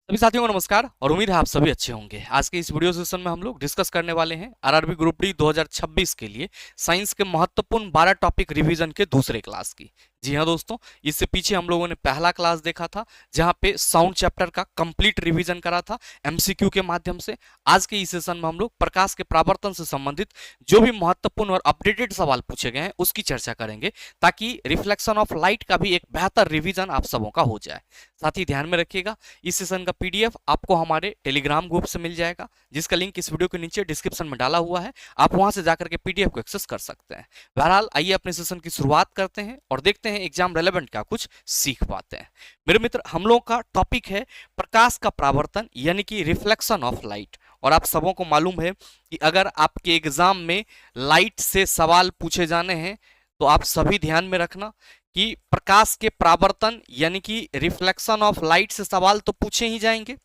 सभी साथियों को नमस्कार और उम्मीद है आप सभी अच्छे होंगे। आज के इस वीडियो सेशन में हम लोग डिस्कस करने वाले हैं आरआरबी ग्रुप डी 2026 के लिए साइंस के महत्वपूर्ण 12 टॉपिक रिवीजन के दूसरे क्लास की। जी हाँ दोस्तों, इससे पीछे हम लोगों ने पहला क्लास देखा था जहां पे साउंड चैप्टर का कंप्लीट रिवीजन करा था एमसीक्यू के माध्यम से। आज के इस सेशन में हम लोग प्रकाश के परावर्तन से संबंधित जो भी महत्वपूर्ण और अपडेटेड सवाल पूछे गए हैं उसकी चर्चा करेंगे, ताकि रिफ्लेक्शन ऑफ लाइट का भी एक बेहतर रिवीजन आप सबों का हो जाए। साथ ही ध्यान में रखिएगा, इस सेशन का पीडीएफ आपको हमारे टेलीग्राम ग्रुप से मिल जाएगा, जिसका लिंक इस वीडियो के नीचे डिस्क्रिप्शन में डाला हुआ है। आप वहां से जाकर के पीडीएफ को एक्सेस कर सकते हैं। बहरहाल आइए अपने सेशन की शुरुआत करते हैं और देखते हैं एग्जाम रेलेवेंट क्या कुछ सीख पाते हैं। मेरे मित्र, हम लोग का टॉपिक है प्रकाश का परावर्तन यानी कि रिफ्लेक्शन ऑफ लाइट। और आप सबों को मालूम है कि अगर आपके एग्जाम में लाइट से सवाल पूछे जाने हैं तो आप सभी ध्यान में रखना कि प्रकाश के परावर्तन यानी कि रिफ्लेक्शन ऑफ लाइट से सवाल तो पूछे ही जाएंगे,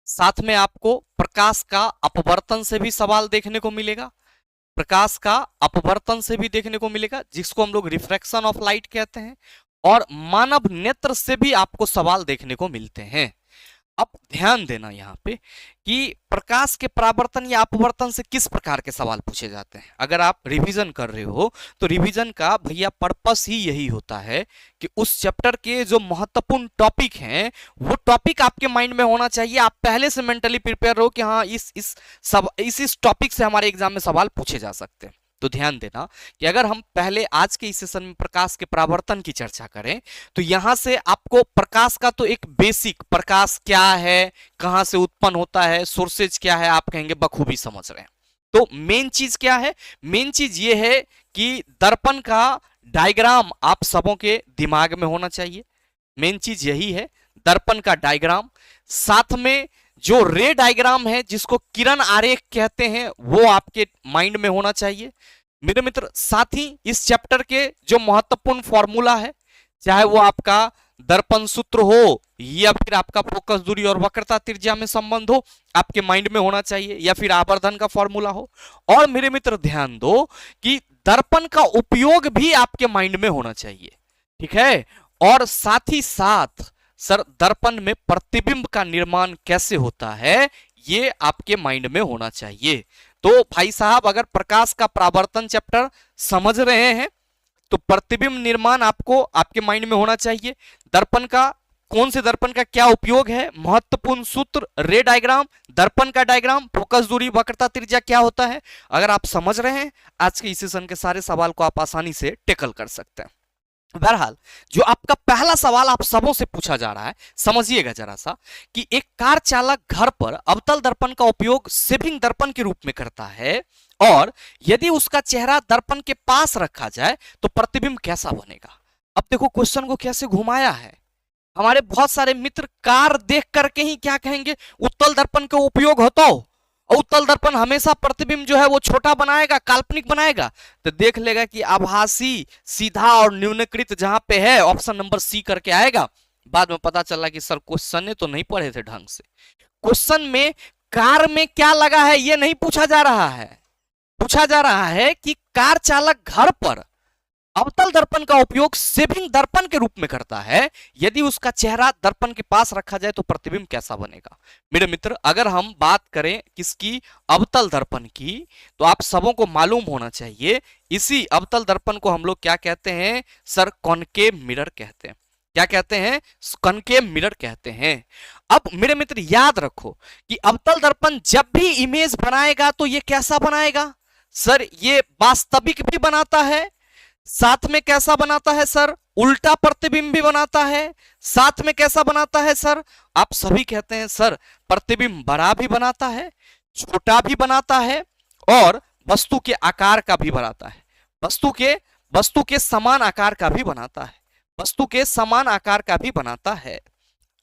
साथ में आपको प्रकाश का अपवर्तन से भी सवाल देखने को मिलेगा, प्रकाश का अपवर्तन से भी देखने को मिलेगा जिसको हम लोग रिफ्रैक्शन ऑफ लाइट कहते हैं, और मानव नेत्र से भी आपको सवाल देखने को मिलते हैं। अब ध्यान देना यहाँ पे कि प्रकाश के परावर्तन या अपवर्तन से किस प्रकार के सवाल पूछे जाते हैं। अगर आप रिवीजन कर रहे हो तो रिवीजन का भैया पर्पस ही यही होता है कि उस चैप्टर के जो महत्वपूर्ण टॉपिक हैं वो टॉपिक आपके माइंड में होना चाहिए। आप पहले से मेंटली प्रिपेयर रहो कि हाँ इस टॉपिक से हमारे एग्जाम में सवाल पूछे जा सकते हैं। तो ध्यान देना कि अगर हम पहले आज के इस सेशन में प्रकाश के परावर्तन की चर्चा करें तो यहां से आपको प्रकाश का तो एक बेसिक, प्रकाश क्या है, कहां से उत्पन्न होता है, सोर्सेज क्या है, आप कहेंगे बखूबी समझ रहे हैं। तो मेन चीज क्या है? मेन चीज ये है कि दर्पण का डायग्राम आप सबों के दिमाग में होना चाहिए। मेन चीज यही है, दर्पण का डायग्राम, साथ में जो रे डायग्राम है जिसको किरण आरेख कहते हैं वो आपके माइंड में होना चाहिए मेरे मित्र। साथ ही इस चैप्टर के जो महत्वपूर्ण फॉर्मूला है, चाहे वो आपका दर्पण सूत्र हो या फिर आपका फोकस दूरी और वक्रता त्रिज्या में संबंध हो, आपके माइंड में होना चाहिए, या फिर आवर्धन का फॉर्मूला हो। और मेरे मित्र ध्यान दो कि दर्पण का उपयोग भी आपके माइंड में होना चाहिए, ठीक है। और साथ ही साथ सर दर्पण में प्रतिबिंब का निर्माण कैसे होता है ये आपके माइंड में होना चाहिए। तो भाई साहब, अगर प्रकाश का परावर्तन चैप्टर समझ रहे हैं तो प्रतिबिंब निर्माण आपको आपके माइंड में होना चाहिए। दर्पण का, कौन से दर्पण का क्या उपयोग है, महत्वपूर्ण सूत्र, रे डायग्राम, दर्पण का डायग्राम, फोकस दूरी, वक्रता त्रिज्या क्या होता है, अगर आप समझ रहे हैं आज के इस सेशन के सारे सवाल को आप आसानी से टेकल कर सकते हैं। बहरहाल जो आपका पहला सवाल आप सबों से पूछा जा रहा है, समझिएगा जरा सा कि एक कार चालक घर पर अवतल दर्पण का उपयोग सेविंग दर्पण के रूप में करता है, और यदि उसका चेहरा दर्पण के पास रखा जाए तो प्रतिबिंब कैसा बनेगा। अब देखो क्वेश्चन को कैसे घुमाया है। हमारे बहुत सारे मित्र कार देख करके ही क्या कहेंगे, उत्तल दर्पण का उपयोग होता हो, उत्तल दर्पण हमेशा प्रतिबिंब जो है वो छोटा बनाएगा, काल्पनिक बनाएगा। तो देख लेगा कि आभासी, सीधा और न्यूनीकृत जहां पे है ऑप्शन नंबर सी करके आएगा। बाद में पता चला कि सर क्वेश्चन ने तो नहीं पढ़े थे ढंग से। क्वेश्चन में कार में क्या लगा है ये नहीं पूछा जा रहा है, पूछा जा रहा है कि कार चालक घर पर अवतल दर्पण का उपयोग सेविंग दर्पण के रूप में करता है, यदि उसका चेहरा दर्पण के पास रखा जाए तो प्रतिबिंब कैसा बनेगा। मेरे मित्र, अगर हम बात करें किसकी, अवतल दर्पण की, तो आप सबों को मालूम होना चाहिए इसी अवतल दर्पण को हम लोग क्या कहते हैं सर, कॉनकेव मिरर कहते हैं। क्या कहते हैं? कॉनकेव मिरर कहते हैं। अब मेरे मित्र याद रखो कि अवतल दर्पण जब भी इमेज बनाएगा तो ये कैसा बनाएगा सर, ये वास्तविक भी बनाता है, साथ में कैसा बनाता है सर, उल्टा प्रतिबिंब भी बनाता है, साथ में कैसा बनाता है सर, आप सभी कहते हैं सर प्रतिबिंब बड़ा भी बनाता है, छोटा भी बनाता है, और वस्तु के आकार का भी बनाता है, वस्तु के समान आकार का भी बनाता है, वस्तु के समान आकार का भी बनाता है।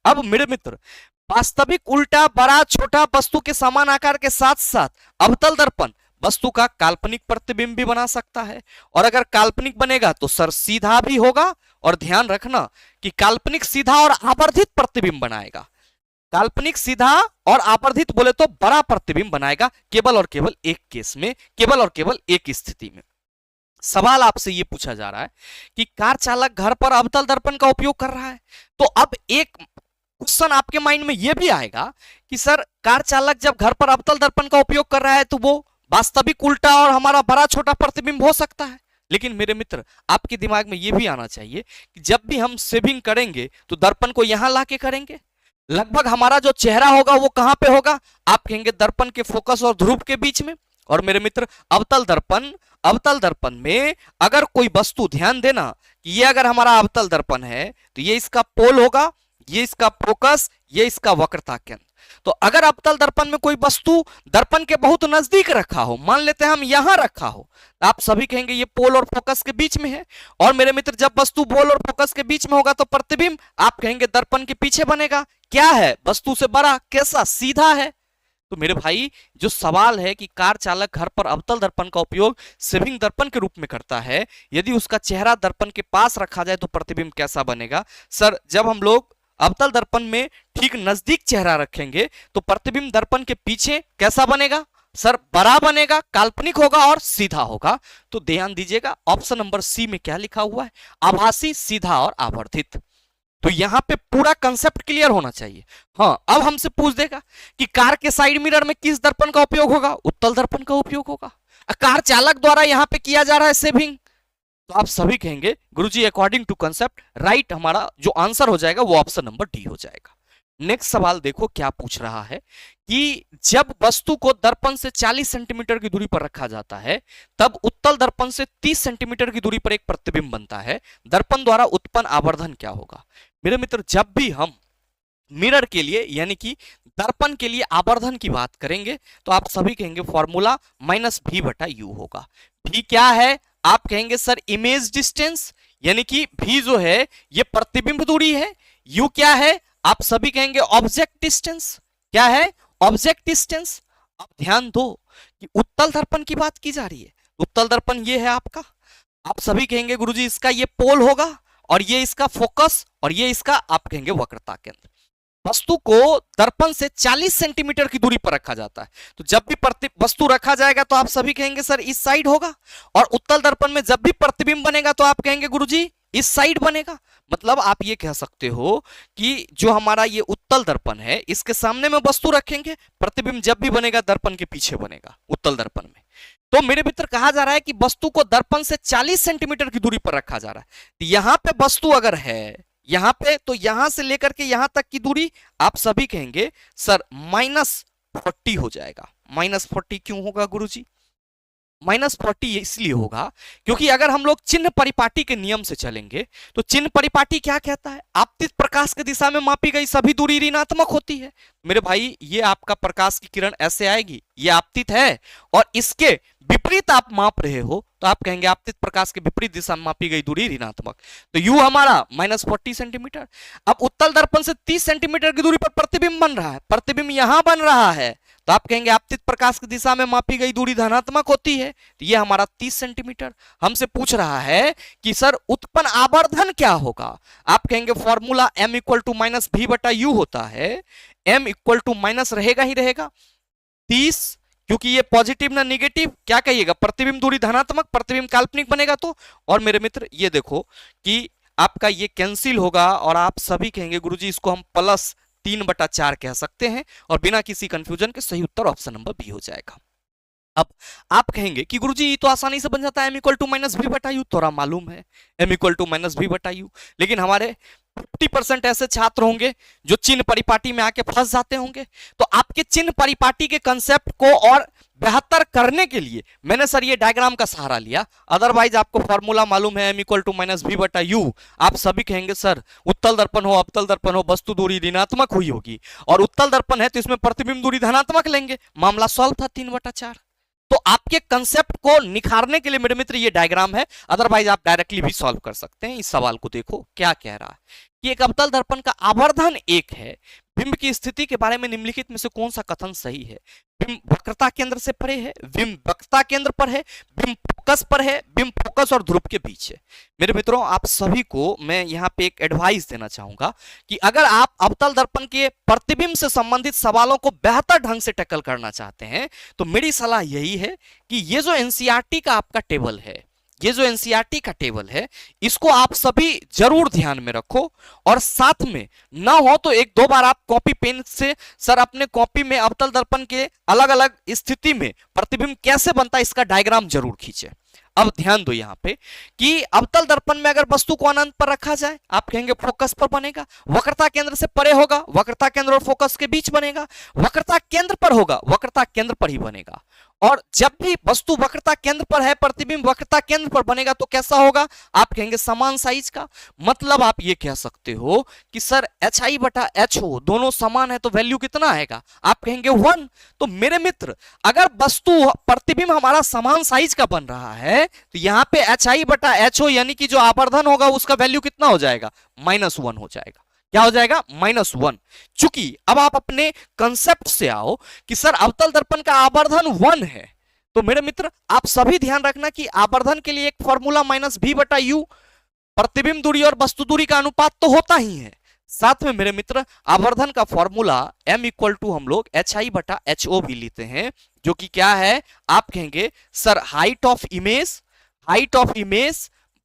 अब मेरे मित्र, वास्तविक, उल्टा, बड़ा, छोटा, वस्तु के समान आकार के साथ साथ अवतल दर्पण वस्तु का काल्पनिक प्रतिबिंब भी बना सकता है। और अगर काल्पनिक बनेगा तो सर सीधा भी होगा, और ध्यान रखना कि काल्पनिक सीधा और आवर्धित प्रतिबिंब बनाएगा। काल्पनिक सीधा और आवर्धित बोले तो बड़ा प्रतिबिंब बनाएगा, केवल और केवल एक केस में, केवल और केवल एक स्थिति में। सवाल आपसे ये पूछा जा रहा है कि कार चालक घर पर अवतल दर्पण का उपयोग कर रहा है, तो अब एक क्वेश्चन आपके माइंड में यह भी आएगा कि सर कार चालक जब घर पर अवतल दर्पण का उपयोग कर रहा है तो वो वास्तविक उल्टा और हमारा बड़ा छोटा प्रतिबिंब हो सकता है। लेकिन मेरे मित्र आपके दिमाग में यह भी आना चाहिए कि जब भी हम शेविंग करेंगे तो दर्पण को यहां लाके करेंगे, लगभग हमारा जो चेहरा होगा वो कहां पे होगा, आप कहेंगे दर्पण के फोकस और ध्रुव के बीच में। और मेरे मित्र अवतल दर्पण में अगर कोई वस्तु, ध्यान देना कि ये अगर हमारा अवतल दर्पण है तो ये इसका पोल होगा, ये इसका फोकस, ये इसका वक्रता केंद्र। तो अगर अवतल दर्पण में कोई वस्तु दर्पण के बहुत नजदीक रखा हो, मान लेते हैं हम यहां रखा हो, तो आप सभी कहेंगे ये पोल और फोकस के बीच में है। और मेरे मित्र जब वस्तु पोल और फोकस के बीच में होगा तो प्रतिबिंब आप कहेंगे दर्पण के पीछे बनेगा। क्या है, वस्तु से बड़ा, कैसा, सीधा है। तो मेरे भाई जो सवाल है कि कार चालक घर पर अवतल दर्पण का उपयोग शेविंग दर्पण के रूप में करता है, यदि उसका चेहरा दर्पण के पास रखा जाए तो प्रतिबिंब कैसा बनेगा। सर जब हम लोग अवतल दर्पण में ठीक नजदीक चेहरा रखेंगे तो प्रतिबिंब दर्पण के पीछे कैसा बनेगा, सर बड़ा बनेगा, काल्पनिक होगा और सीधा होगा। तो ध्यान दीजिएगा ऑप्शन नंबर सी में क्या लिखा हुआ है, आभासी, सीधा और आवर्धित। तो यहां पे पूरा कंसेप्ट क्लियर होना चाहिए। हाँ, अब हमसे पूछ देगा कि कार के साइड मिरर में किस दर्पण का उपयोग होगा, उत्तल दर्पण का उपयोग होगा। कार चालक द्वारा यहां पे किया जा रहा है शेविंग, तो आप सभी कहेंगे गुरुजी अकॉर्डिंग टू कंसेप्ट राइट, हमारा जो आंसर हो जाएगा वो ऑप्शन नंबर डी हो जाएगा। नेक्स्ट सवाल देखो क्या पूछ रहा है कि जब वस्तु को दर्पण से 40 सेंटीमीटर की दूरी पर रखा जाता है तब उत्तल दर्पण से 30 सेंटीमीटर की दूरी पर एक प्रतिबिंब बनता है, दर्पण द्वारा उत्पन्न आवर्धन क्या होगा। मेरे मित्र जब भी हम मिरर के लिए यानी कि दर्पण के लिए आवर्धन की बात करेंगे तो आप सभी कहेंगे फॉर्मूला -v/u होगा। v क्या है, आप कहेंगे सर इमेज डिस्टेंस, यानी कि v जो है ये प्रतिबिंब दूरी है। u क्या है, आप सभी कहेंगे ऑब्जेक्ट डिस्टेंस। क्या है, ऑब्जेक्ट डिस्टेंस। अब ध्यान दो कि उत्तल दर्पण की बात की जा रही है, उत्तल दर्पण ये है आपका, आप सभी कहेंगे गुरुजी इसका ये पोल होगा और ये इसका फोकस और ये इसका आप कहेंगे वक्रता केंद्र। वस्तु को दर्पण से 40 सेंटीमीटर की दूरी पर रखा जाता है, तो जब भी वस्तु रखा जाएगा तो आप सभी कहेंगे सर इस साइड होगा, और उत्तल दर्पण में जब भी प्रतिबिंब बनेगा तो आप कहेंगे गुरुजी इस साइड बनेगा। मतलब आप ये कह सकते हो कि जो हमारा ये उत्तल दर्पण है इसके सामने में वस्तु रखेंगे, प्रतिबिंब जब भी बनेगा दर्पण के पीछे बनेगा उत्तल दर्पण में। तो मेरे मित्र कहा जा रहा है कि वस्तु को दर्पण से 40 सेंटीमीटर की दूरी पर रखा जा रहा है। यहां पे वस्तु अगर है यहां पे, तो यहां से लेकर के यहां तक की दूरी आप सभी कहेंगे सर -40 हो जाएगा। -40 क्यों होगा गुरुजी, -40 इसलिए होगा क्योंकि अगर हम लोग चिन्ह परिपाटी के नियम से चलेंगे तो चिन्ह परिपाटी क्या कहता है, आपतित प्रकाश की दिशा में मापी गई सभी दूरी ऋणात्मक होती है। मेरे भाई ये आपका प्रकाश की किरण ऐसे आएगी, ये आपतित है और इसके विपरीत आप माप रहे हो तो आप कहेंगे आपतित प्रकाश के विपरीत दिशा में मापी गई दूरी ऋणात्मक। तो u हमारा -40 सेंटीमीटर। अब उत्तल दर्पण से 30 सेंटीमीटर की दूरी पर प्रतिबिंब बन रहा है, प्रतिबिंब यहां बन रहा है, तो आप कहेंगे आपतित प्रकाश की दिशा में मापी गई दूरी धनात्मक होती है, तो ये हमारा 30 सेंटीमीटर। हमसे पूछ रहा है कि सर उत्पन्न आवर्धन क्या होगा, आप कहेंगे फॉर्मूला m = -v/u होता है। m = रहेगा ही रहेगा 30, क्योंकि ये पॉजिटिव ना निगेटिव, क्या कहिएगा प्रतिबिंब दूरी धनात्मक, प्रतिबिंब काल्पनिक बनेगा तो। और मेरे मित्र ये देखो कि आपका ये कैंसिल होगा और आप सभी कहेंगे गुरुजी इसको हम +3/4 कह सकते हैं, और बिना किसी कंफ्यूजन के सही उत्तर ऑप्शन नंबर बी हो जाएगा। अब आप कहेंगे कि गुरुजी तो आसानी से बन जाता है m = -v/u, थोड़ा मालूम है m = -v/u, लेकिन हमारे 50% ऐसे छात्र होंगे जो चिन्ह परिपाटी में आके फंस जाते होंगे। तो आपके चिन्ह परिपाटी के कंसेप्ट को और बेहतर करने के लिए मैंने सर ये डायग्राम का सहारा लिया, अदरवाइज आपको फॉर्मूला मालूम है m = -v/u। आप सभी कहेंगे सर उत्तल दर्पण हो अवतल दर्पण हो वस्तु दूरी ऋणात्मक हुई होगी, और उत्तल दर्पण है तो इसमें प्रतिबिंब दूरी धनात्मक लेंगे, मामला सॉल्व था 3/4। तो आपके कंसेप्ट को निखारने के लिए मेरे मित्र ये डायग्राम है, अदरवाइज आप डायरेक्टली भी सॉल्व कर सकते हैं। इस सवाल को देखो क्या कह रहा है कि एक अवतल दर्पण का आवर्धन 1 है, बिंब की स्थिति के बारे में निम्नलिखित में से कौन सा कथन सही है। बिंब वक्रता केंद्र से परे है, बिंब वक्रता केंद्र पर है, बिंब फोकस पर है, बिंब फोकस और ध्रुव के बीच है। मेरे मित्रों आप सभी को मैं यहाँ पे एक एडवाइस देना चाहूंगा कि अगर आप अवतल दर्पण के प्रतिबिंब से संबंधित सवालों को बेहतर ढंग से टैकल करना चाहते हैं तो मेरी सलाह यही है कि ये जो एनसीईआरटी का आपका टेबल है, ये जो एनसीईआरटी का टेबल है इसको आप सभी जरूर ध्यान में रखो, और साथ में ना हो तो एक दो बार आप कॉपी पेन से सर अपने कॉपी में अवतल दर्पण के अलग अलग स्थिति में प्रतिबिंब कैसे बनता है इसका डायग्राम जरूर खींचे। अब ध्यान दो यहाँ पे कि अवतल दर्पण में अगर वस्तु को अनंत पर रखा जाए, आप कहेंगे फोकस पर बनेगा, वक्रता केंद्र से परे होगा, वक्रता केंद्र और फोकस के बीच बनेगा, वक्रता केंद्र पर होगा, वक्रता केंद्र पर ही बनेगा। और जब भी वस्तु वक्रता केंद्र पर है, प्रतिबिंब वक्रता केंद्र पर बनेगा तो कैसा होगा, आप कहेंगे समान साइज का। मतलब आप ये कह सकते हो कि सर HI बटा HO दोनों समान है तो वैल्यू कितना आएगा, आप कहेंगे 1। तो मेरे मित्र अगर वस्तु प्रतिबिंब हमारा समान साइज का बन रहा है तो यहाँ पे HI बटा HO यानी कि जो आवर्धन होगा उसका वैल्यू कितना हो जाएगा, -1 हो जाएगा। क्या हो जाएगा, -1। चूंकि अब आप अपने कंसेप्ट से आओ कि सर अवतल दर्पण का आवर्धन 1 है, तो मेरे मित्र आप सभी ध्यान रखना कि आवर्धन के लिए एक फॉर्मूला -v बटा u, प्रतिबिंब दूरी और वस्तु दूरी का अनुपात तो होता ही है। साथ में मेरे मित्र आवर्धन का फॉर्मूला m इक्वल टू हम लोग HI बटा HO भी लेते हैं, जो कि क्या है, आप कहेंगे सर हाइट ऑफ इमेज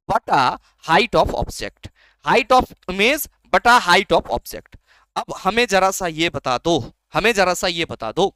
बटा height of object, height of image बटा हाइट ऑफ ऑब्जेक्ट। अब हमें जरा सा ये बता दो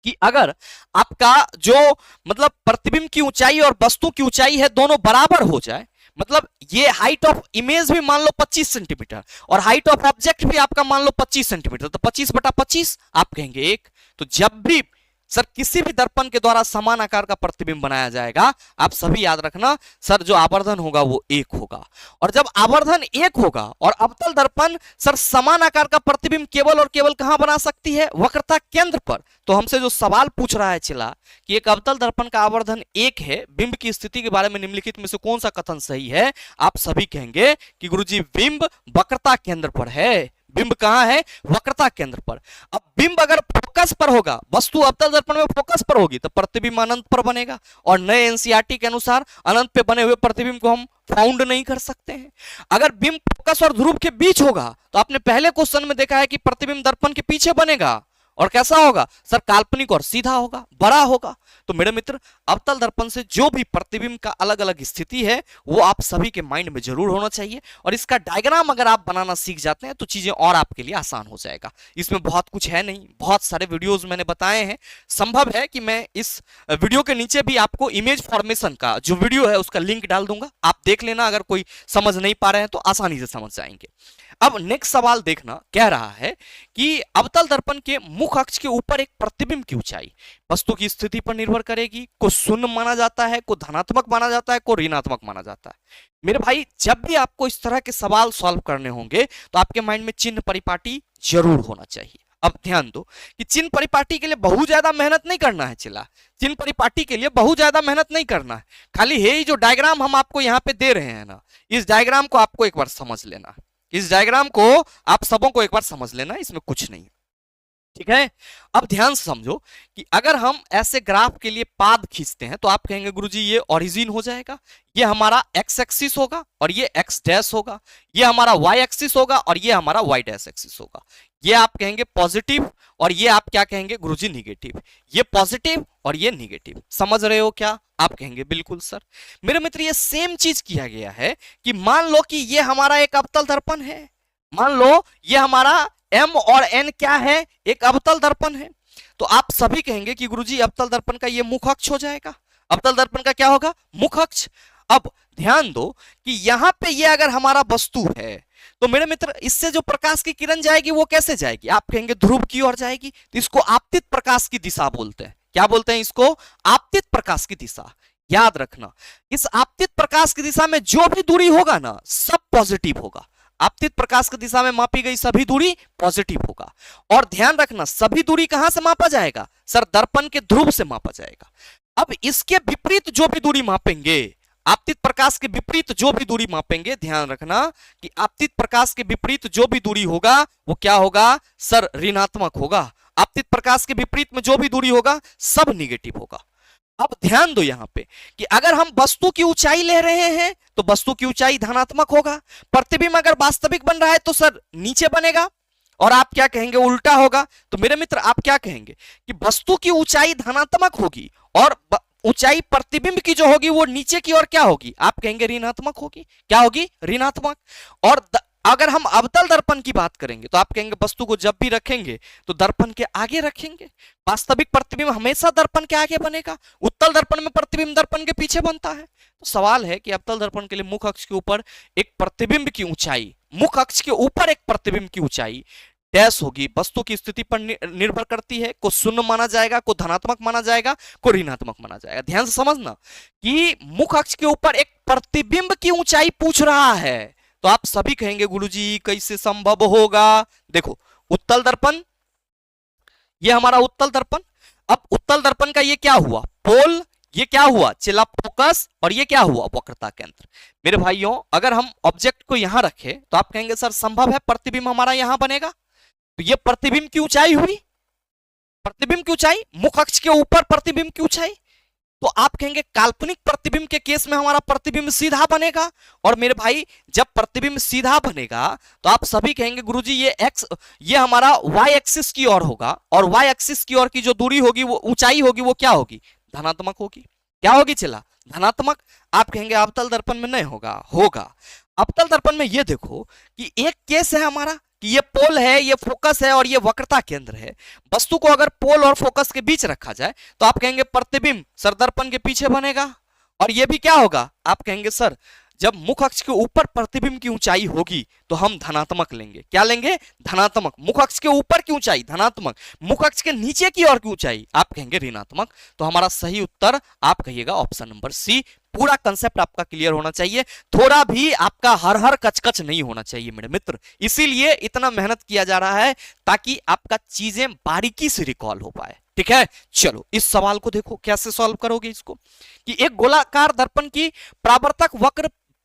कि अगर आपका जो मतलब प्रतिबिंब की ऊंचाई और वस्तु की ऊंचाई है दोनों बराबर हो जाए, मतलब ये हाइट ऑफ इमेज भी मान लो 25 सेंटीमीटर और हाइट ऑफ ऑब्जेक्ट भी आपका मान लो 25 सेंटीमीटर, तो 25 बटा 25 आप कहेंगे 1। तो जब भी सर किसी भी दर्पण के द्वारा समान आकार का प्रतिबिंब बनाया जाएगा, आप सभी याद रखना सर जो आवर्धन होगा वो 1 होगा। और जब आवर्धन 1 होगा और अवतल दर्पण सर समान आकार का प्रतिबिंब केवल और केवल कहां बना सकती है, वक्रता केंद्र पर। तो हमसे जो सवाल पूछ रहा है चिला कि एक अवतल दर्पण का आवर्धन 1 है, बिंब की स्थिति के बारे में निम्नलिखित में से कौन सा कथन सही है, आप सभी कहेंगे कि गुरुजी बिंब वक्रता केंद्र पर है। बिंब कहां है, वक्रता केंद्र पर। अब बिंब अगर फोकस पर होगा, वस्तु अवतल दर्पण में फोकस पर होगी तो प्रतिबिंब अनंत पर बनेगा, और नए एनसीईआरटी के अनुसार अनंत पे बने हुए प्रतिबिंब को हम फाउंड नहीं कर सकते हैं। अगर बिंब फोकस और ध्रुव के बीच होगा तो आपने पहले क्वेश्चन में देखा है कि प्रतिबिंब दर्पण के पीछे बनेगा, और कैसा होगा सर, काल्पनिक और सीधा होगा, बड़ा होगा। तो मेरे मित्र अवतल दर्पण से जो भी प्रतिबिंब का अलग अलग स्थिति है वो आप सभी के माइंड में जरूर होना चाहिए, और इसका डायग्राम अगर आप बनाना सीख जाते हैं तो चीजें और आपके लिए आसान हो जाएगा। इसमें बहुत कुछ है नहीं, बहुत सारे वीडियोस मैंने बताए हैं। संभव है कि मैं इस वीडियो के नीचे भी आपको इमेज फॉर्मेशन का जो वीडियो है उसका लिंक डाल दूंगा, आप देख लेना। अगर कोई समझ नहीं पा रहे हैं तो आसानी से समझ जाएंगे। अब नेक्स्ट सवाल देखना, कह रहा है कि अवतल दर्पण के मुख अक्ष के ऊपर एक प्रतिबिंब की ऊंचाई वस्तु की स्थिति पर निर्भर करेगी। को शून्य माना जाता है, को धनात्मक माना जाता है, को ऋणात्मक माना जाता है। मेरे भाई जब भी आपको इस तरह के सवाल सॉल्व करने होंगे तो आपके माइंड में चिन्ह परिपाटी जरूर होना चाहिए। अब ध्यान दो कि चिन्ह परिपाटी के लिए बहुत ज्यादा मेहनत नहीं करना है चिल्ला, चिन्ह परिपाटी के लिए बहुत ज्यादा मेहनत नहीं करना है। खाली है जो डायग्राम हम आपको यहाँ पे दे रहे हैं ना, इस डायग्राम को आपको एक बार समझ लेना, इस डायग्राम को आप सबों को एक बार समझ लेना, इसमें कुछ नहीं है, ठीक है। अब ध्यान से समझो कि अगर हम ऐसे ग्राफ के लिए पाद खींचते हैं तो आप कहेंगे गुरुजी ये ओरिजिन हो जाएगा, ये हमारा एक्स एक्सिस होगा और ये एक्स डैश होगा, ये हमारा वाई एक्सिस होगा और ये हमारा वाई डैश एक्सिस होगा। ये आप कहेंगे पॉजिटिव और ये आप क्या कहेंगे गुरुजी निगेटिव, ये पॉजिटिव और ये निगेटिव। समझ रहे हो क्या, आप कहेंगे बिल्कुल सर। मेरे मित्र ये सेम चीज किया गया है कि मान लो कि ये हमारा एक अवतल दर्पण है, मान लो ये हमारा M और N क्या है, एक अवतल दर्पण है। तो आप सभी कहेंगे कि गुरुजी अवतल दर्पण का ये मुख अक्ष हो जाएगा, अवतल दर्पण का क्या होगा, मुख अक्ष। अब ध्यान दो कि यहां पे ये अगर हमारा वस्तु है तो मेरे मित्र इससे जो प्रकाश की किरण जाएगी वो कैसे जाएगी, आप कहेंगे ध्रुव की ओर जाएगी। तो इसको आपतित प्रकाश की दिशा बोलते हैं। क्या बोलते हैं इसको, आपतित प्रकाश की दिशा। याद रखना इस आपतित प्रकाश की दिशा में जो भी दूरी होगा ना सब पॉजिटिव होगा। आपतित प्रकाश की दिशा में मापी गई सभी दूरी पॉजिटिव होगा। और ध्यान रखना सभी दूरी कहां से मापा जाएगा, सर दर्पण के ध्रुव से मापा जाएगा। अब इसके विपरीत जो भी दूरी मापेंगे, आपतित प्रकाश के विपरीत जो भी दूरी मापेंगे, ध्यान रखना कि आपतित प्रकाश के विपरीत जो भी दूरी होगा वो क्या होगा, सर ऋणात्मक होगा। आपतित प्रकाश के विपरीत में जो भी दूरी होगा सब निगेटिव होगा। अब ध्यान दो यहां पे कि अगर हम वस्तु की ऊंचाई ले रहे हैं तो वस्तु की ऊंचाई धनात्मक होगा। प्रतिबिंब अगर वास्तविक बन रहा है तो सर नीचे बनेगा, और आप क्या कहेंगे उल्टा होगा। तो मेरे मित्र आप क्या कहेंगे कि वस्तु की ऊंचाई धनात्मक होगी और ऊंचाई प्रतिबिंब की जो होगी वो नीचे की ओर क्या होगी, आप कहेंगे ऋणात्मक होगी। क्या होगी, ऋणात्मक। और अगर हम अवतल दर्पण की बात करेंगे तो आप कहेंगे वस्तु को जब भी रखेंगे तो दर्पण के आगे रखेंगे। वास्तविक प्रतिबिंब हमेशा दर्पण के आगे बनेगा, उत्तल दर्पण में प्रतिबिंब दर्पण के पीछे बनता है। तो सवाल है कि अवतल दर्पण के लिए मुख अक्ष के ऊपर एक प्रतिबिंब की ऊंचाई, मुख अक्ष के ऊपर एक प्रतिबिंब की ऊंचाई डैश होगी, वस्तु की स्थिति पर निर्भर करती है। को शून्य माना जाएगा, को धनात्मक माना जाएगा, को ऋणात्मक माना जाएगा। ध्यान से समझना कि मुख अक्ष के ऊपर एक प्रतिबिंब की ऊंचाई पूछ रहा है। तो आप सभी कहेंगे गुरुजी कैसे संभव होगा। देखो उत्तल दर्पण, ये हमारा उत्तल दर्पण। अब उत्तल दर्पण का ये क्या हुआ, पोल, ये क्या हुआ, चिला फोकस, और ये क्या हुआ, वक्रता केंद्र। मेरे भाइयों अगर हम ऑब्जेक्ट को यहां रखें तो आप कहेंगे सर संभव है प्रतिबिंब हमारा यहां बनेगा। तो ये प्रतिबिंब की ऊंचाई हुई, प्रतिबिंब की ऊंचाई, मुख अक्ष के ऊपर प्रतिबिंब की ऊंचाई। तो आप कहेंगे काल्पनिक प्रतिबिंब के केस में हमारा प्रतिबिंब सीधा बनेगा। और मेरे भाई जब प्रतिबिंब सीधा बनेगा तो आप सभी कहेंगे गुरुजी ये एक्स, ये हमारा वाई एक्सिस की ओर होगा, और वाई एक्सिस की ओर की जो दूरी होगी, वो ऊंचाई होगी, वो क्या होगी, धनात्मक होगी। क्या होगी चिल्ला, धनात्मक। आप कहेंगे अवतल दर्पण में नहीं होगा, होगा। अवतल दर्पण में ये देखो कि एक केस है हमारा कि ये पोल है, ये फोकस है, और ये वक्रता केंद्र है। वस्तु को अगर पोल और फोकस के बीच रखा जाए तो आप कहेंगे प्रतिबिंब सर दर्पण के पीछे बनेगा। और ये भी क्या होगा, आप कहेंगे सर जब मुख अक्ष के ऊपर प्रतिबिंब की ऊंचाई होगी तो हम धनात्मक लेंगे। क्या लेंगे, धनात्मक। मुख अक्ष के ऊपर की ऊंचाई धनात्मक, मुख अक्ष के नीचे की ओर की ऊंचाई आप कहेंगे ऋणात्मक। तो हमारा सही उत्तर आप कहिएगा ऑप्शन नंबर सी। पूरा कंसेप्ट आपका क्लियर होना चाहिए, थोड़ा भी आपका हर हर कचकच नहीं होना चाहिए मेरे मित्र। इसीलिए इतना मेहनत किया जा रहा है ताकि आपका चीजें बारीकी से रिकॉल हो पाए। ठीक है, चलो इस सवाल को देखो कैसे सॉल्व करोगे इसको। कि एक गोलाकार दर्पण की परावर्तक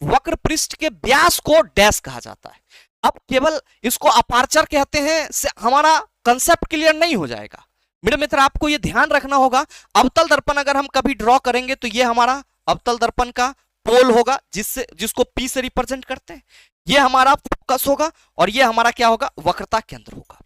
वक्र पृष्ठ के व्यास को डैश कहा जाता है। अब केवल इसको अपार्चर कहते हैं से हमारा कंसेप्ट क्लियर नहीं हो जाएगा मेरे मित्र। आपको यह ध्यान रखना होगा, अवतल दर्पण अगर हम कभी ड्रॉ करेंगे तो यह हमारा अवतल दर्पण का पोल होगा, जिसको P से रिप्रेजेंट करते हैं। यह हमारा फोकस होगा, और यह हमारा क्या होगा, वक्रता केंद्र होगा।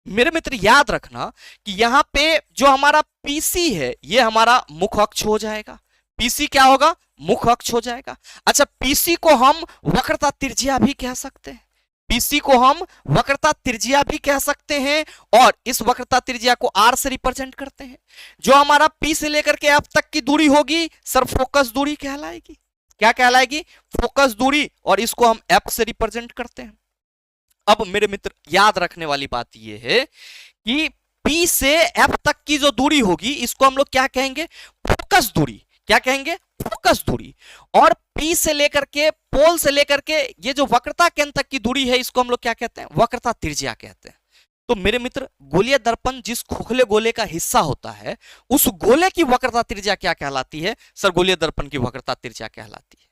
मेरे मित्र याद रखना कि यहां पे जो हमारा PC है ये हमारा मुख अक्ष हो जाएगा। PC क्या होगा, मुख अक्ष हो जाएगा। अच्छा PC को हम वक्रता त्रिज्या भी कह सकते हैं, PC को हम वक्रता त्रिज्या भी कह सकते हैं, और इस वक्रता त्रिज्या को R से रिप्रेजेंट करते हैं। जो हमारा P से लेकर के F तक की दूरी होगी सर फोकस दूरी कहलाएगी। क्या कहलाएगी, फोकस दूरी, और इसको हम F से रिप्रेजेंट करते हैं। अब मेरे मित्र याद रखने वाली बात यह है कि P से F तक की जो दूरी होगी इसको हम लोग क्या कहेंगे, फोकस दूरी। क्या कहेंगे, फोकस दूरी। और P से लेकर के, पोल से लेकर के ये जो वक्रता केंद्र तक की दूरी है इसको हम लोग क्या कहते हैं, वक्रता त्रिज्या कहते हैं। तो मेरे मित्र गोलीय दर्पण जिस खोखले गोले का हिस्सा होता है उस गोले की वक्रता त्रिज्या क्या कहलाती है, सर गोलीय दर्पण की वक्रता त्रिज्या कहलाती है।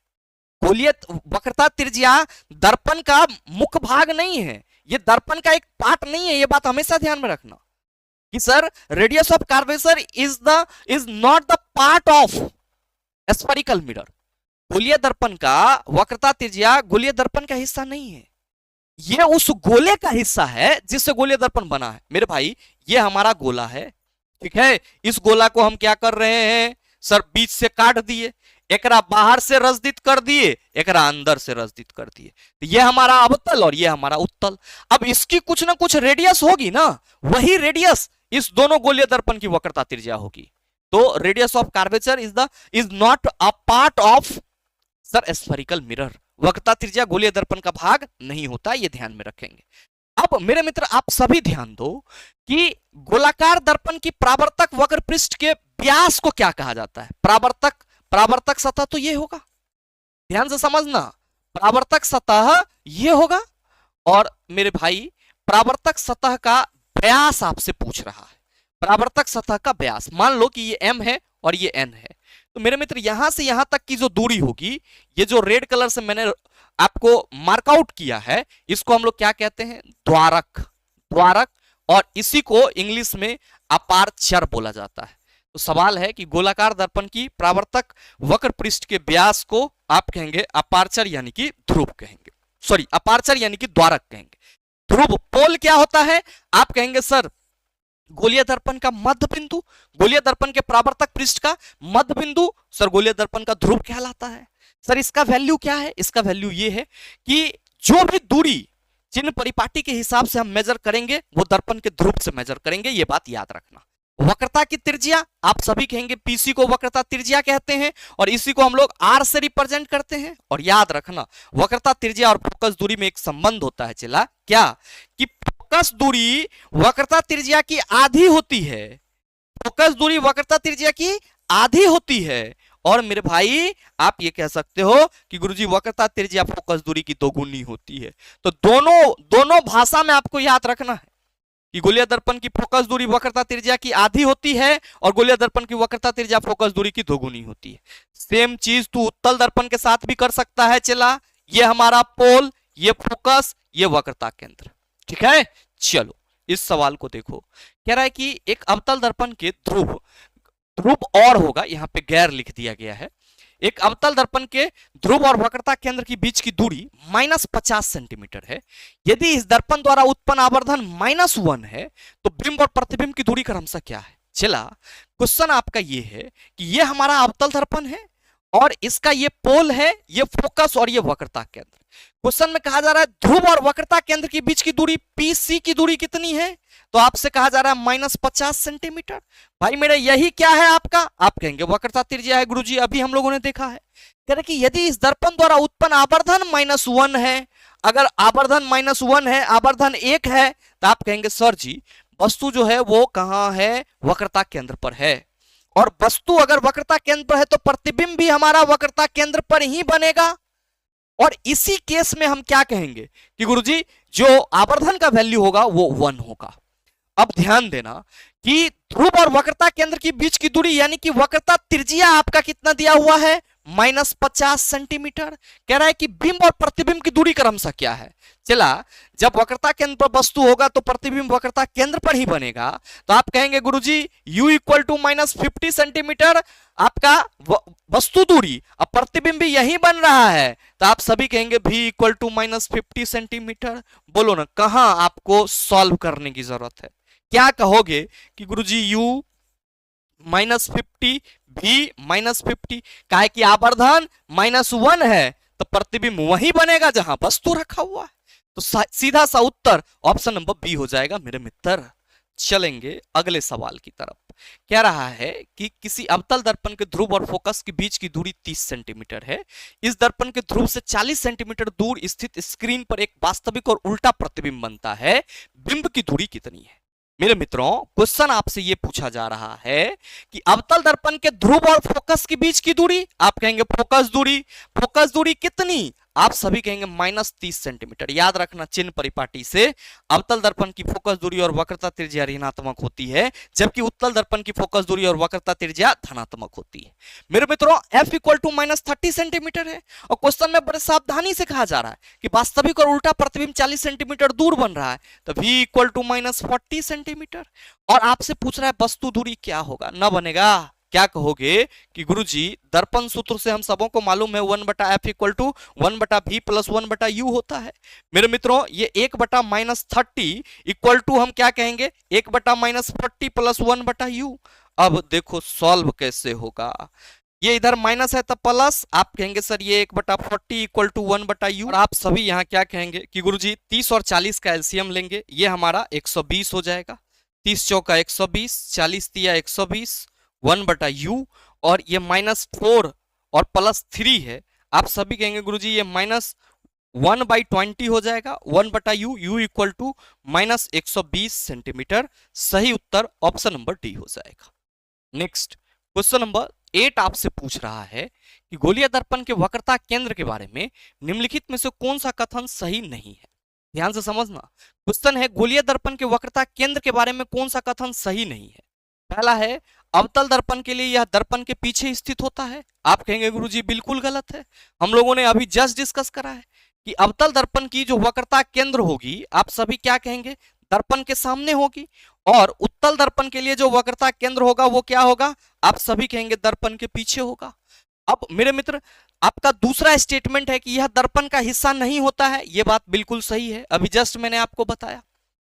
गोलीय वक्रता त्रिज्या दर्पण का मुख्य भाग नहीं है, ये दर्पण का एक पार्ट नहीं है। ये बात हमेशा ध्यान में रखना कि sir radius of curvature is not the part of spherical mirror. गोलीय दर्पण का वक्रता त्रिज्या गोलीय दर्पण का हिस्सा नहीं है, ये उस गोले का हिस्सा है जिससे गोलीय दर्पण बना है। मेरे भाई ये हमारा गोला है, ठीक है। इस गोला को हम क्या कर रहे हैं सर, बीच से काट दिए, एकरा बाहर से रसदित कर दिए, एकरा अंदर से रसदित कर दिए। तो ये हमारा अवतल और ये हमारा उत्तल। अब इसकी कुछ ना कुछ रेडियस होगी ना, वही रेडियस इस दोनों गोलीय दर्पण की वक्रता त्रिज्या होगी। तो radius of curvature is not a part of sir spherical mirror. वक्रता त्रिज्या गोलीय दर्पण का भाग नहीं होता, ये ध्यान में रखेंगे। अब मेरे मित्र आप सभी ध्यान दो कि गोलाकार दर्पण की परावर्तक वक्र पृष्ठ के व्यास को क्या कहा जाता है, परावर्तक सतह तो ये होगा, ध्यान से समझना, परावर्तक सतह ये होगा। और मेरे भाई परावर्तक सतह का व्यास आपसे पूछ रहा है, परावर्तक सतह का व्यास। मान लो कि ये m है और ये n है, तो मेरे मित्र यहां से यहां तक की जो दूरी होगी, ये जो रेड कलर से मैंने आपको मार्कआउट किया है, इसको हम लोग क्या कहते हैं, द्वारक। और इसी को इंग्लिश में अपार्चर बोला जाता है। तो सवाल है कि गोलाकार दर्पण की परावर्तक वक्र पृष्ठ के व्यास को आप कहेंगे अपार्चर यानी कि ध्रुव कहेंगे, सॉरी अपार्चर यानी कि द्वारक कहेंगे। ध्रुव पोल क्या होता है, आप कहेंगे सर गोलीय दर्पण का मध्य बिंदु, गोलीय दर्पण के परावर्तक पृष्ठ का मध्य बिंदु सर गोलीय दर्पण का ध्रुव कहलाता है। सर इसका वैल्यू क्या है? इसका वैल्यू ये है कि जो भी दूरी चिन्ह परिपाटी के हिसाब से हम मेजर करेंगे वो दर्पण के ध्रुव से मेजर करेंगे, ये बात याद रखना। वक्रता की त्रिज्या आप सभी कहेंगे पीसी को वक्रता त्रिज्या कहते हैं और इसी को हम लोग आर से रिप्रेजेंट करते हैं। और याद रखना वक्रता त्रिज्या और फोकस दूरी में एक संबंध होता है चला क्या, कि फोकस दूरी वक्रता त्रिज्या की आधी होती है, फोकस दूरी वक्रता त्रिज्या की आधी होती है। और मेरे भाई आप ये कह सकते हो कि गुरुजी वक्रता त्रिज्या फोकस दूरी की दोगुनी होती है। तो दोनों भाषा में आपको याद रखना है कि गोलीय दर्पण की फोकस दूरी वक्रता त्रिज्या की आधी होती है और गोलीय दर्पण की वक्रता त्रिज्या फोकस दूरी की दोगुनी होती है। सेम चीज तू उत्तल दर्पण के साथ भी कर सकता है चला, ये हमारा पोल, ये फोकस, ये वक्रता केंद्र, ठीक है। चलो इस सवाल को देखो, कह रहा है कि एक अवतल दर्पण के ध्रुव और होगा, यहां पे गैर लिख दिया गया है। एक अवतल दर्पण के ध्रुव और वक्रता केंद्र के बीच की दूरी -50 सेंटीमीटर है। यदि इस दर्पण द्वारा उत्पन्न आवर्धन -1 है तो बिंब और प्रतिबिंब की दूरी क्रमशः क्या है? चला क्वेश्चन आपका ये है कि ये हमारा अवतल दर्पण है और इसका ये पोल है, ये फोकस और ये वक्रता केंद्र। क्वेश्चन में कहा जा रहा है ध्रुव और वक्रता केंद्र के बीच की दूरी पीसी की दूरी कितनी है? तो आपसे कहा जा रहा है -50 सेंटीमीटर। भाई मेरा यही क्या है आपका? आप कहेंगे वक्रता त्रिज्या है गुरुजी, अभी हम लोगों ने देखा है। कह रहे कि यदि इस दर्पण द्वारा उत्पन्न आवर्धन -1 है, अगर आवर्धन -1 है, आवर्धन 1 है, तो आप कहेंगे सर जी वस्तु जो है वो कहां है? वक्रता केंद्र पर है। और वस्तु अगर वक्रता केंद्र पर है तो प्रतिबिंब भी हमारा वक्रता केंद्र पर ही बनेगा। और इसी केस में हम क्या कहेंगे कि गुरुजी जो आवर्धन का वैल्यू होगा वो 1 होगा। अब ध्यान देना कि ध्रुव और वक्रता केंद्र के बीच की दूरी यानी कि वक्रता त्रिज्या आपका कितना दिया हुआ है? -50 सेंटीमीटर। कह रहा है कि बिंब और प्रतिबिंब की दूरी क्रमशः क्या है? चला जब वक्रता केंद्र पर वस्तु होगा तो प्रतिबिंब वक्रता केंद्र पर ही बनेगा। तो आप कहेंगे गुरुजी u इक्वल टू -50 सेंटीमीटर आपका वस्तु दूरी, अब प्रतिबिंब भी यही बन रहा है तो आप सभी कहेंगे v इक्वल टू -50 सेंटीमीटर। बोलो ना कहां आपको सॉल्व करने की जरूरत है? क्या कहोगे कि गुरुजी u -50 भी -50, काहे कि आवर्धन -1 है तो प्रतिबिंब वही बनेगा जहां वस्तु रखा हुआ है। तो सीधा सा उत्तर ऑप्शन नंबर बी हो जाएगा मेरे मित्र। चलेंगे अगले सवाल की तरफ। कह रहा है कि किसी अवतल दर्पण के ध्रुव और फोकस के बीच की दूरी 30 सेंटीमीटर है। इस दर्पण के ध्रुव से 40 सेंटीमीटर दूर स्थित स्क्रीन पर एक वास्तविक और उल्टा प्रतिबिंब बनता है। बिंब की दूरी कितनी है? मेरे मित्रों क्वेश्चन आपसे यह पूछा जा रहा है कि अवतल दर्पण के ध्रुव और फोकस के बीच की दूरी, आप कहेंगे फोकस दूरी कितनी? आप सभी कहेंगे -30 सेंटीमीटर। याद रखना चिन्ह परिपाटी से अवतल दर्पण की फोकस दूरी और वक्रता त्रिज्या ऋणात्मक होती है, जबकि उत्तल दर्पण की फोकस दूरी और वक्रता त्रिज्या धनात्मक होती है। मेरे मित्रों f इक्वल टू -30 सेंटीमीटर है और क्वेश्चन में बड़े सावधानी से कहा जा रहा है कि वास्तविक और उल्टा प्रतिबिंब 40 सेंटीमीटर दूर बन रहा है, तो v इक्वल टू -40 सेंटीमीटर। और आपसे पूछ रहा है वस्तु दूरी क्या होगा? न बनेगा। क्या कहोगे कि गुरुजी दर्पण सूत्र से हम सबों को मालूम है 1/f equal to 1/v plus 1/u होता है। मेरे मित्रों ये 1/-30 इक्वल टू हम क्या कहेंगे? 1/-40 प्लस 1/u। अब देखो सॉल्व कैसे होगा, ये इधर माइनस है तब प्लस, आप कहेंगे सर ये 1/40 इक्वल टू 1/u। और आप सभी यहाँ क्या कहेंगे कि गुरुजी 30 और 40 का एलसीएम लेंगे, ये हमारा 120 हो जाएगा। 30 चौका 120, 40 तिया 120, 1/u। और ये -4 और +3 है, आप सभी कहेंगे गुरुजी ये -1/20 हो जाएगा। 1/u, u equal to -120 centimetre. सही उत्तर ऑप्शन नंबर डी हो जाएगा। नेक्स्ट क्वेश्चन नंबर 8 आपसे पूछ रहा है कि गोलीय दर्पण के वक्रता केंद्र के बारे में निम्नलिखित में से कौन सा कथन सही नहीं है? ध्यान से समझना, क्वेश्चन है गोलीय दर्पण के वक्रता केंद्र के बारे में कौन सा कथन सही नहीं है। पहला है अवतल दर्पण के लिए यह दर्पण के पीछे स्थित होता है, आप कहेंगे गुरुजी बिल्कुल गलत है। हम लोगों ने अभी जस्ट डिस्कस करा है कि अवतल दर्पण की जो वक्रता केंद्र होगी आप सभी क्या कहेंगे? दर्पण के सामने होगी। और उत्तल दर्पण के लिए जो वक्रता केंद्र होगा वो क्या होगा? आप सभी कहेंगे दर्पण के पीछे होगा। अब मेरे मित्र आपका दूसरा स्टेटमेंट है कि यह दर्पण का हिस्सा नहीं होता है, यह बात बिल्कुल सही है, अभी जस्ट मैंने आपको बताया।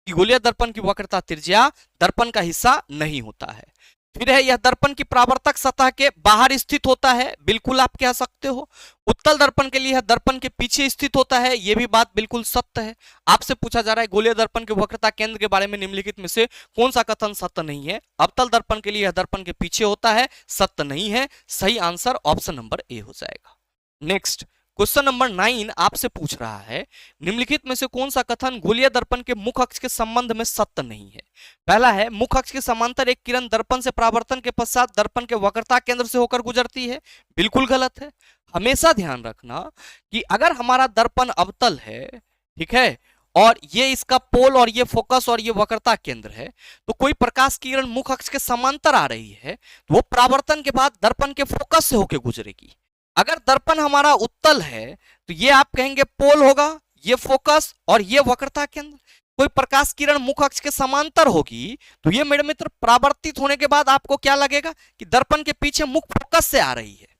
कि गोलीय दर्पण की वक्रता त्रिज्या दर्पण का हिस्सा नहीं होता है। फिर है यह दर्पण की परावर्तक सतह के बाहर स्थित होता है, बिल्कुल आप कह सकते हो। उत्तल दर्पण के लिए यह दर्पण के पीछे स्थित होता है, यह भी बात बिल्कुल सत्य है। आपसे पूछा जा रहा है गोलीय दर्पण के वक्रता केंद्र के बारे में निम्नलिखित में से कौन सा कथन सत्य नहीं है। अवतल दर्पण के लिए यह दर्पण के पीछे होता है, सत्य नहीं है। सही आंसर ऑप्शन नंबर ए हो जाएगा। नेक्स्ट क्वेश्चन नंबर 9 आपसे पूछ रहा है निम्नलिखित में से कौन सा कथन गोलीय दर्पण के मुख अक्ष के संबंध में सत्य नहीं है। पहला है मुख अक्ष के समांतर एक किरण दर्पण से परावर्तन के पश्चात दर्पण के वक्रता केंद्र से होकर गुजरती है, बिल्कुल गलत है। हमेशा ध्यान रखना कि अगर हमारा दर्पण अवतल है, ठीक है, और ये इसका पोल और ये फोकस और ये वक्रता केंद्र है, तो कोई प्रकाश की किरण मुख अक्ष के समांतर आ रही है तो वो परावर्तन के बाद दर्पण के फोकस से होकर गुजरेगी। अगर दर्पण हमारा उत्तल है तो ये आप कहेंगे पोल होगा, ये फोकस और ये वक्रता केंद्र। कोई प्रकाश किरण मुख अक्ष के समांतर होगी तो ये मेरे मित्र परावर्तित होने के बाद आपको क्या लगेगा कि दर्पण के पीछे मुख फोकस से आ रही है।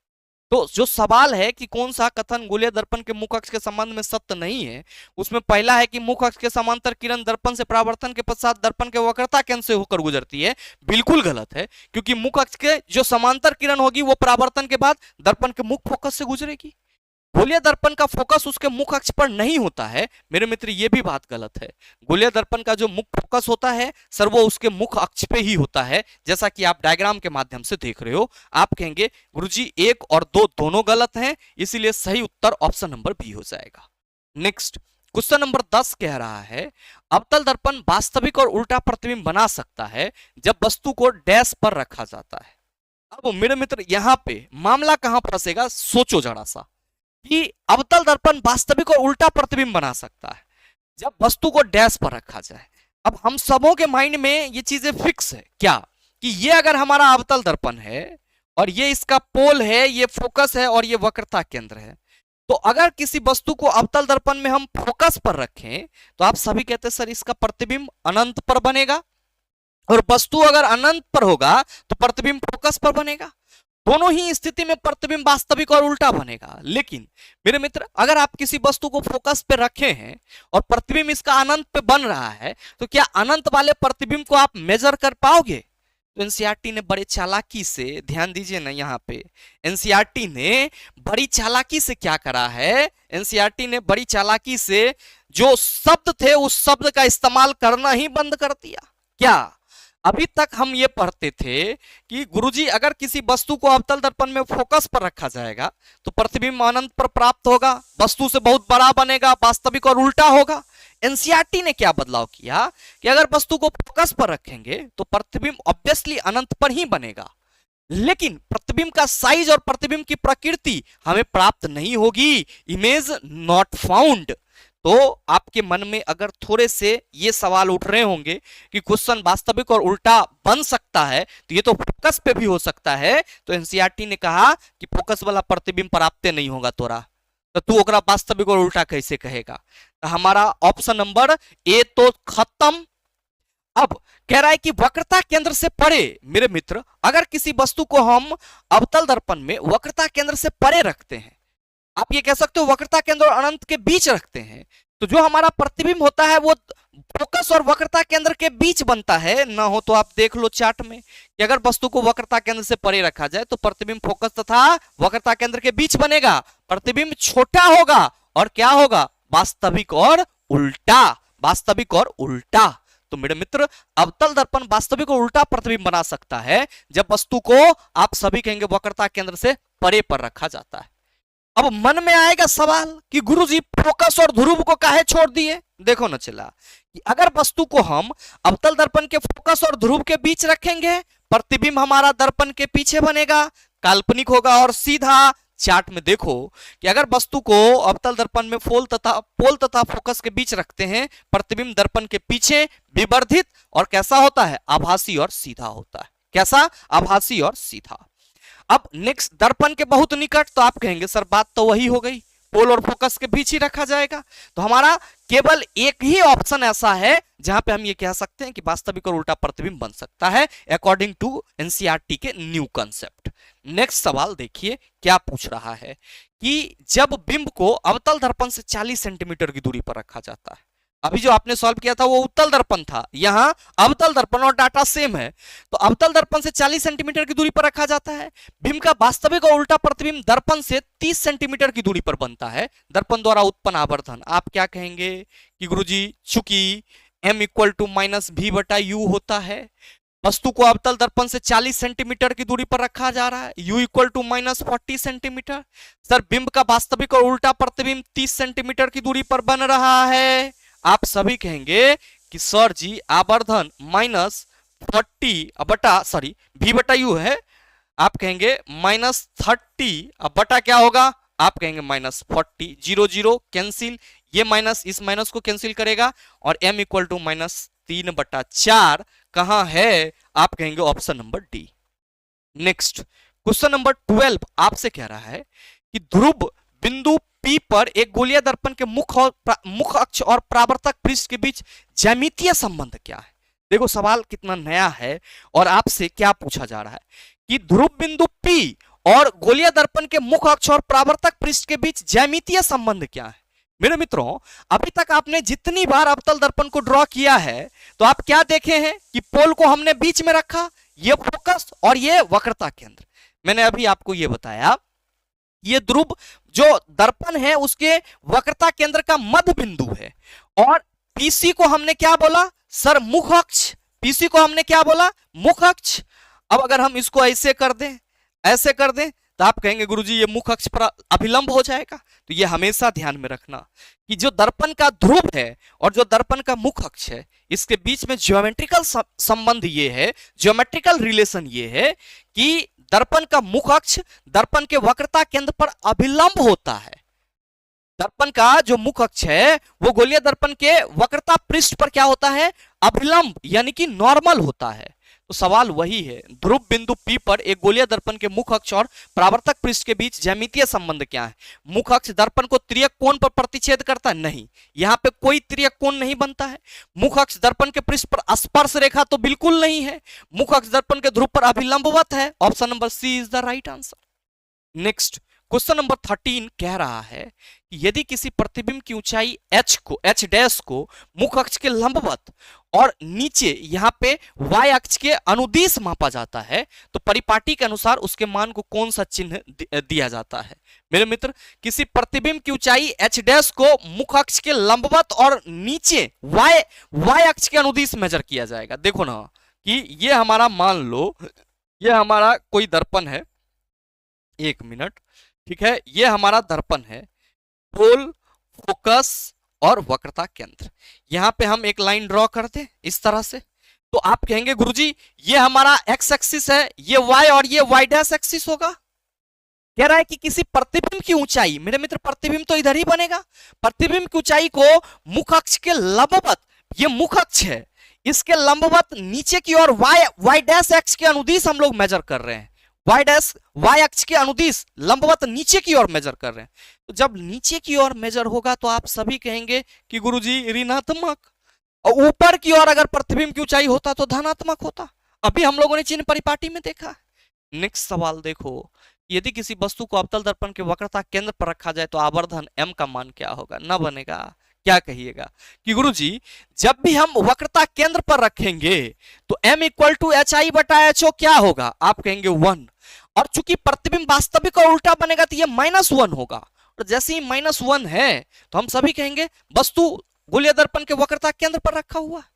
तो जो सवाल है कि कौन सा कथन गोलीय दर्पण के मुख अक्ष के संबंध में सत्य नहीं है, उसमें पहला है कि मुख अक्ष के समांतर किरण दर्पण से परावर्तन के पश्चात दर्पण के वक्रता केंद्र से होकर गुजरती है, बिल्कुल गलत है। क्योंकि मुख अक्ष के जो समांतर किरण होगी वो परावर्तन के बाद दर्पण के मुख फोकस से गुजरेगी। गोलीय दर्पण का फोकस उसके मुख अक्ष पर नहीं होता है, मेरे मित्र ये भी बात गलत है। गोलीय दर्पण का जो मुख फोकस होता है सर वो उसके मुख अक्ष पे ही होता है, जैसा कि आप डायग्राम के माध्यम से देख रहे हो। आप कहेंगे गुरुजी 1 और 2 दोनों गलत हैं, इसीलिए सही उत्तर ऑप्शन नंबर बी हो जाएगा। नेक्स्ट क्वेश्चन नंबर 10 कह रहा है अवतल दर्पण वास्तविक और उल्टा प्रतिबिंब बना सकता है जब वस्तु को डैश पर रखा जाता है। अब मेरे मित्र यहाँ पे मामला कहां फंसेगा, सोचो जरा सा कि अवतल दर्पण वास्तविक और उल्टा प्रतिबिंब बना सकता है जब वस्तु को डैश पर रखा जाए। अब हम सबों के माइंड में ये चीजें फिक्स है क्या कि ये अगर हमारा अवतल दर्पण है और ये इसका पोल है, ये फोकस है और ये वक्रता केंद्र है, तो अगर किसी वस्तु को अवतल दर्पण में हम फोकस पर रखें तो आप सभी कहते हैं सर इसका प्रतिबिंब अनंत पर बनेगा, और वस्तु अगर अनंत पर होगा तो प्रतिबिंब फोकस पर बनेगा। दोनों ही स्थिति में प्रतिबिंब वास्तविक और उल्टा बनेगा। लेकिन मेरे मित्र अगर आप किसी वस्तु को फोकस पे रखे हैं और प्रतिबिंब इसका अनंत पे बन रहा है तो क्या अनंत वाले प्रतिबिंब को आप मेजर कर पाओगे? तो एनसीईआरटी ने बड़े चालाकी से, ध्यान दीजिए ना यहाँ पे, एनसीईआरटी ने बड़ी चालाकी से क्या करा है, एनसीईआरटी ने बड़ी चालाकी से जो शब्द थे उस शब्द का इस्तेमाल करना ही बंद कर दिया। क्या अभी तक हम ये पढ़ते थे कि गुरुजी अगर किसी वस्तु को अवतल दर्पण में फोकस पर रखा जाएगा तो प्रतिबिंब अनंत पर प्राप्त होगा, वस्तु से बहुत बड़ा बनेगा, वास्तविक और उल्टा होगा। एनसीईआरटी ने क्या बदलाव किया कि अगर वस्तु को फोकस पर रखेंगे तो प्रतिबिंब ऑब्वियसली अनंत पर ही बनेगा, लेकिन प्रतिबिंब का साइज और प्रतिबिंब की प्रकृति हमें प्राप्त नहीं होगी, इमेज नॉट फाउंड। तो आपके मन में अगर थोड़े से ये सवाल उठ रहे होंगे कि क्वेश्चन वास्तविक और उल्टा बन सकता है तो ये तो फोकस पे भी हो सकता है, तो एनसीईआरटी ने कहा कि फोकस वाला प्रतिबिंब प्राप्त नहीं होगा तोरा, तो तू ओकरा वास्तविक और उल्टा कैसे कहेगा। तो हमारा ऑप्शन नंबर ए तो खत्म। अब कह रहा है कि वक्रता केंद्र से परे, मेरे मित्र अगर किसी वस्तु को हम अवतल दर्पण में वक्रता केंद्र से परे रखते हैं, आप ये कह सकते हो वक्रता केंद्र और अनंत के बीच रखते हैं, तो जो हमारा प्रतिबिंब होता है वो फोकस और वक्रता केंद्र के बीच बनता है। ना हो तो आप देख लो चार्ट में कि अगर वस्तु को वक्रता केंद्र से परे रखा जाए तो प्रतिबिंब फोकस तथा वक्रता केंद्र के बीच बनेगा, प्रतिबिंब छोटा होगा और क्या होगा, वास्तविक और उल्टा, वास्तविक और उल्टा। तो मेरे मित्र अवतल दर्पण वास्तविक और उल्टा प्रतिबिंब बना सकता है जब वस्तु को आप सभी कहेंगे वक्रता केंद्र से परे पर रखा जाता है। अब मन में आएगा सवाल कि गुरुजी फोकस और ध्रुव को काहे छोड़ दिए। देखो ना चला कि अगर वस्तु को हम अवतल दर्पण के फोकस और ध्रुव के बीच रखेंगे, प्रतिबिंब हमारा दर्पण के पीछे बनेगा, काल्पनिक होगा और सीधा। चार्ट में देखो कि अगर वस्तु को अवतल दर्पण में पोल तथा फोकस के बीच रखते हैं, प्रतिबिंब दर्पण के पीछे विवर्धित और कैसा होता है, आभासी और सीधा होता है। कैसा, आभासी और सीधा। अब नेक्स्ट दर्पण के बहुत निकट, तो आप कहेंगे सर बात तो वही हो गई, पोल और फोकस के बीच ही रखा जाएगा। तो हमारा केवल एक ही ऑप्शन ऐसा है जहां पे हम ये कह सकते हैं कि वास्तविक और उल्टा प्रतिबिंब बन सकता है अकॉर्डिंग टू एनसीईआरटी के न्यू कंसेप्ट। नेक्स्ट सवाल देखिए क्या पूछ रहा है कि जब बिंब को अवतल दर्पण से 40 सेंटीमीटर की दूरी पर रखा जाता है, अभी जो आपने सॉल्व किया था वो उत्तल दर्पण था, यहाँ अवतल दर्पण और डाटा सेम है। तो अवतल दर्पण से 40 सेंटीमीटर की दूरी पर रखा जाता है। बिंब का वास्तविक और उल्टा प्रतिबिंब दर्पण से 30 सेंटीमीटर की दूरी पर बनता है। दर्पण द्वारा उत्पन्न आवर्धन आप क्या कहेंगे कि गुरुजी चूंकि m इक्वल टू माइनस भी बटा यू होता है, वस्तु को अवतल दर्पण से 40 सेंटीमीटर की दूरी पर रखा जा रहा है, u equal to minus 40 centimetre. सर बिंब का वास्तविक और उल्टा प्रतिबिंब 30 सेंटीमीटर की दूरी पर बन रहा है। आप सभी कहेंगे कि सर जी आवर्धन माइनस 40 बटा सॉरी v बटा यू है, आप कहेंगे माइनस 30 अब बटा क्या होगा, आप कहेंगे माइनस 40, 0 0 कैंसिल, ये माइनस इस माइनस को कैंसिल करेगा और m इक्वल टू माइनस 3/4 कहां है, आप कहेंगे option number D. Next question number 12 आपसे कह रहा है कि ध्रुव बिंदु P पर एक गोलीय दर्पण के मुख अक्ष और परावर्तक पृष्ठ के बीच ज्यामितीय संबंध क्या है। देखो सवाल कितना नया है और आपसे क्या पूछा जा रहा है कि ध्रुव बिंदु P और गोलीय दर्पण के मुख अक्ष और परावर्तक पृष्ठ के बीच ज्यामितीय संबंध क्या है। मेरे मित्रों अभी तक आपने जितनी बार अवतल दर्पण को ड्रॉ किया है तो आप क्या देखे हैं कि पोल को हमने बीच में रखा, ये फोकस और ये वक्रता केंद्र। मैंने अभी आपको ये बताया ये ध्रुव जो दर्पण है उसके वक्रता केंद्र का मध्य बिंदु है और पीसी को हमने क्या बोला सर मुख अक्ष, पीसी को हमने क्या बोला मुख अक्ष। अब अगर हम इसको ऐसे कर दें ऐसे कर दें तो आप कहेंगे गुरुजी ये मुख अक्ष पर अभिलंब हो जाएगा। तो ये हमेशा ध्यान में रखना कि जो दर्पण का ध्रुव है और जो दर्पण का मुख अक्ष है इसके बीच में ज्योमेट्रिकल संबंध ये है, ज्योमेट्रिकल रिलेशन ये है कि दर्पण का मुख अक्ष दर्पण के वक्रता केंद्र पर अभिलंब होता है। दर्पण का जो मुख अक्ष है वो गोलीय दर्पण के वक्रता पृष्ठ पर क्या होता है, अभिलंब यानी कि नॉर्मल होता है। तो सवाल वही है ध्रुव बिंदु P पर एक गोलीय दर्पण के मुख अक्ष और परावर्तक पृष्ठ के बीच ज्यामितीय संबंध क्या है। मुख अक्ष दर्पण को तिर्यक कोण पर प्रतिच्छेद करता है, नहीं, यहाँ पे कोई तिर्यक कोण नहीं बनता है। मुख अक्ष दर्पण के पृष्ठ पर स्पर्श रेखा तो बिल्कुल नहीं है। मुख अक्ष दर्पण के ध्रुव पर अभिलंबवत है, option number C is the right answer. Next question number 13 कह रहा है कि यदि किसी प्रतिबिंब की ऊंचाई h डैश को मुख अक्ष के लंबवत और नीचे यहाँ पे y अक्ष के अनुदिश मापा जाता है तो परिपाटी के अनुसार उसके मान को कौन सा चिन्ह दिया जाता है। मेरे मित्र किसी प्रतिबिंब की ऊंचाई h डैश को मुख अक्ष के लंबवत और नीचे y अक्ष के अनुदिश मेजर किया जाएगा। देखो ना कि ये हमारा मान लो ये हमारा कोई दर्पण है, एक मिनट, ठीक है, ये हमारा दर्पण है, पोल, फोकस और वक्रता केंद्र। यहां पे हम एक लाइन ड्रॉ कर दें इस तरह से तो आप कहेंगे गुरुजी ये हमारा x एक्सिस है, ये y और ये y डैश एक्सिस होगा। कह रहा है कि किसी प्रतिबिंब की ऊंचाई, मेरे मित्र प्रतिबिंब तो इधर ही बनेगा, प्रतिबिंब की ऊंचाई को मुख अक्ष के लंबवत, ये मुख अक्ष है, इसके लंबवत नीचे की ओर y डैश एक्स के अनुदिश हम लोग मेजर कर रहे हैं, y अक्ष के अनुदिश लंबवत नीचे की ओर मेजर कर रहे हैं। तो जब नीचे की ओर मेजर होगा तो आप सभी कहेंगे कि गुरुजी ऋणात्मक, और ऊपर की ओर अगर प्रतिबिंब की ऊंचाई होता तो धनात्मक होता। अभी हम लोगों ने चिन्ह परिपाटी में देखा। नेक्स्ट सवाल देखो, यदि किसी वस्तु को अवतल दर्पण के वक्रता केंद्र पर रखा जाए तो आवर्धन m का मान क्या होगा, न बनेगा, क्या कहिएगा कि गुरुजी जब भी हम वक्रता केंद्र पर रखेंगे तो m इक्वल टू HI बटा HO क्या होगा, आप कहेंगे 1, और चूंकि प्रतिबिंब वास्तविक और उल्टा बनेगा तो ये -1 होगा, और जैसे ही -1 है तो हम सभी कहेंगे वस्तु गोलीय दर्पण के वक्रता केंद्र पर रखा हुआ है।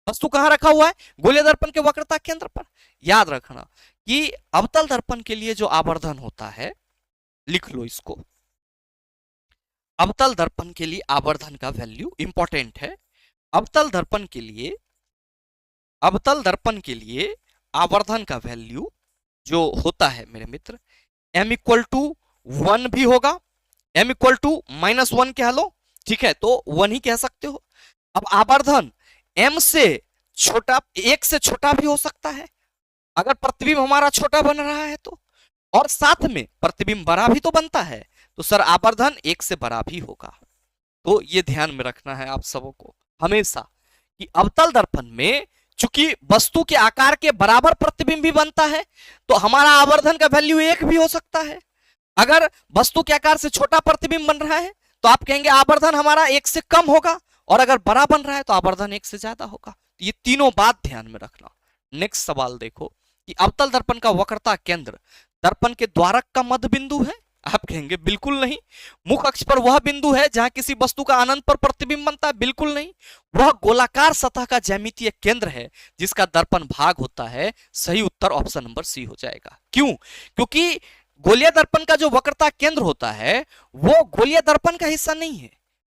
वस्तु कहां रखा हुआ है, गोलीय दर्पण के वक्रता केंद्र पर। याद रखना कि अवतल दर्पण के लिए जो आवर्धन होता है, लिख लो इसको, अवतल दर्पण के लिए आवर्धन का वैल्यू इंपॉर्टेंट है। अवतल दर्पण के लिए आवर्धन का वैल्यू जो होता है मेरे मित्र m इक्वल टू 1 भी होगा, m इक्वल टू -1 कह लो, ठीक है, तो 1 ही कह सकते हो। अब आवर्धन m से छोटा, 1 से छोटा भी हो सकता है अगर प्रतिबिंब हमारा छोटा बन रहा है तो, और साथ में प्रतिबिंब बड़ा भी तो बनता है, तो सर आवर्धन 1 से बड़ा भी होगा। तो ये ध्यान में रखना है आप सबों को हमेशा कि अवतल दर्पण में चूंकि वस्तु के आकार के बराबर प्रतिबिंब भी बनता है तो हमारा आवर्धन का वैल्यू 1 भी हो सकता है। अगर वस्तु के आकार से छोटा प्रतिबिंब बन रहा है तो आप कहेंगे आवर्धन हमारा 1 से कम होगा, और अगर बड़ा बन रहा है तो आवर्धन 1 से ज्यादा होगा। ये तीनों बात ध्यान में रखना। नेक्स्ट सवाल देखो कि अवतल दर्पण का वक्रता केंद्र दर्पण के द्वारक का मध्य बिंदु है। आप कहेंगे बिल्कुल नहीं। मुख अक्ष पर वह बिंदु है जहां किसी वस्तु का अनंत पर प्रतिबिंब बनता है। बिल्कुल नहीं। वह गोलाकार सतह का ज्यामितीय केंद्र है जिसका दर्पण भाग होता है। सही उत्तर ऑप्शन नंबर सी हो जाएगा। क्यों? क्योंकि गोलीय दर्पण का जो वक्रता केंद्र होता है वो गोलीय दर्पण का हिस्सा नहीं है।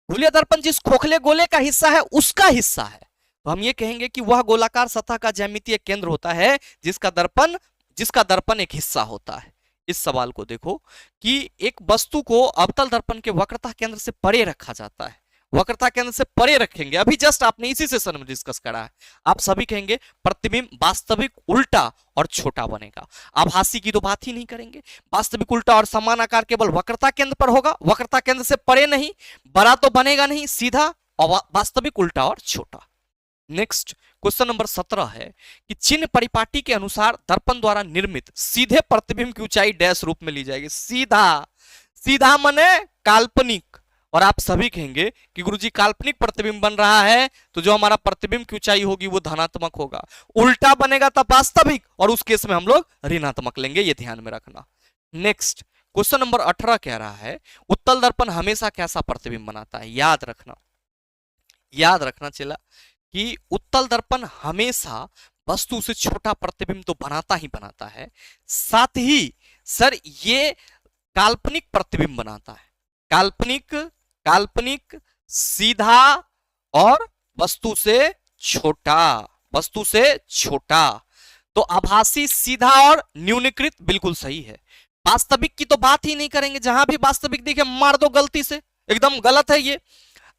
गोलीय दर्पण जिस खोखले गोले का हिस्सा है उसका हिस्सा है। तो हम ये कहेंगे कि वह गोलाकार सतह का ज्यामितीय केंद्र होता है जिसका दर्पण एक हिस्सा होता है। इस सवाल को देखो कि एक वस्तु को अवतल दर्पण के वक्रता केंद्र से परे रखा जाता है। वक्रता केंद्र से परे रखेंगे। अभी जस्ट आपने इसी सेशन में डिस्कस करा है। आप सभी कहेंगे प्रतिबिंब वास्तविक उल्टा और छोटा बनेगा। आभासी की तो बात ही नहीं करेंगे। वास्तविक उल्टा और समान आकार केवल वक्रता केंद्र पर होगा, वक्रता केंद्र से परे नहीं। बड़ा तो बनेगा नहीं, सीधा और वास्तविक उल्टा और छोटा। नेक्स्ट क्वेश्चन नंबर 17 है कि चिन्ह परिपाटी के अनुसार दर्पण द्वारा निर्मित सीधे प्रतिबिंब की ऊंचाई डैश रूप में ली जाएगी। सीधा, सीधा माने काल्पनिक। और आप सभी कहेंगे कि गुरुजी काल्पनिक प्रतिबिंब बन रहा है तो जो हमारा प्रतिबिंब की ऊंचाई होगी वो धनात्मक होगा। उल्टा बनेगा तब वास्तविक, और उस केस में हम लोग ऋणात्मक लेंगे। ये ध्यान में रखना। नेक्स्ट क्वेश्चन नंबर 18 कह रहा है उत्तल दर्पण हमेशा कैसा प्रतिबिंब बनाता है। याद रखना चला कि उत्तल दर्पण हमेशा वस्तु से छोटा प्रतिबिंब तो बनाता ही बनाता है, साथ ही सर ये काल्पनिक प्रतिबिंब बनाता है। काल्पनिक, सीधा और वस्तु से छोटा। तो आभासी, सीधा और न्यूनीकृत बिल्कुल सही है। वास्तविक की तो बात ही नहीं करेंगे। जहां भी वास्तविक दिखे मार दो गलती से, एकदम गलत है ये।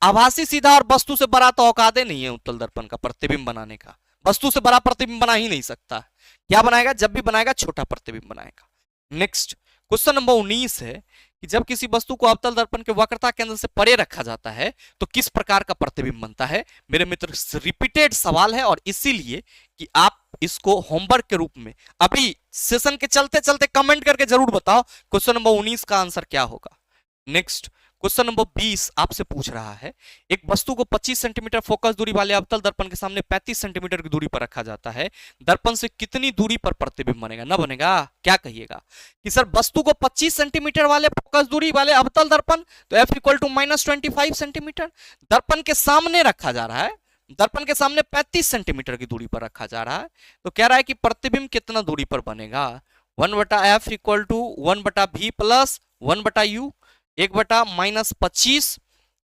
आभासी, सीधा और वस्तु से बड़ा तो औकाते नहीं है उत्तल दर्पण का प्रतिबिंब बनाने का। वस्तु से बड़ा प्रतिबिंब बना ही नहीं सकता। क्या बनाएगा? जब भी बनाएगा छोटा प्रतिबिंब बनाएगा। नेक्स्ट क्वेश्चन नंबर 19 है कि जब किसी वस्तु को अवतल दर्पण के वक्रता केंद्र से परे रखा जाता है तो किस प्रकार का प्रतिबिंब बनता है। मेरे मित्र रिपीटेड सवाल है और इसीलिए कि आप इसको होमवर्क के रूप में अभी सेशन के चलते चलते कमेंट करके जरूर बताओ क्वेश्चन नंबर 19 का आंसर क्या होगा। नेक्स्ट क्वेश्चन नंबर 20 आपसे पूछ रहा है एक वस्तु को 25 सेंटीमीटर फोकस दूरी वाले अवतल दर्पण के सामने 35 सेंटीमीटर की दूरी पर रखा जाता है। दर्पण से कितनी दूरी पर प्रतिबिंब बनेगा? ना बनेगा। क्या कहिएगा कि सर वस्तु को 25 सेंटीमीटर वाले फोकस दूरी वाले अवतल दर्पण तो F इक्वल टू -25 सेंटीमीटर दर्पण के सामने रखा जा रहा है। दर्पण के सामने 35 सेंटीमीटर की दूरी पर रखा जा रहा है। तो कह रहा है कि प्रतिबिंब कितना दूरी पर बनेगा। 1/F equal to 1/V plus 1/U 1/-25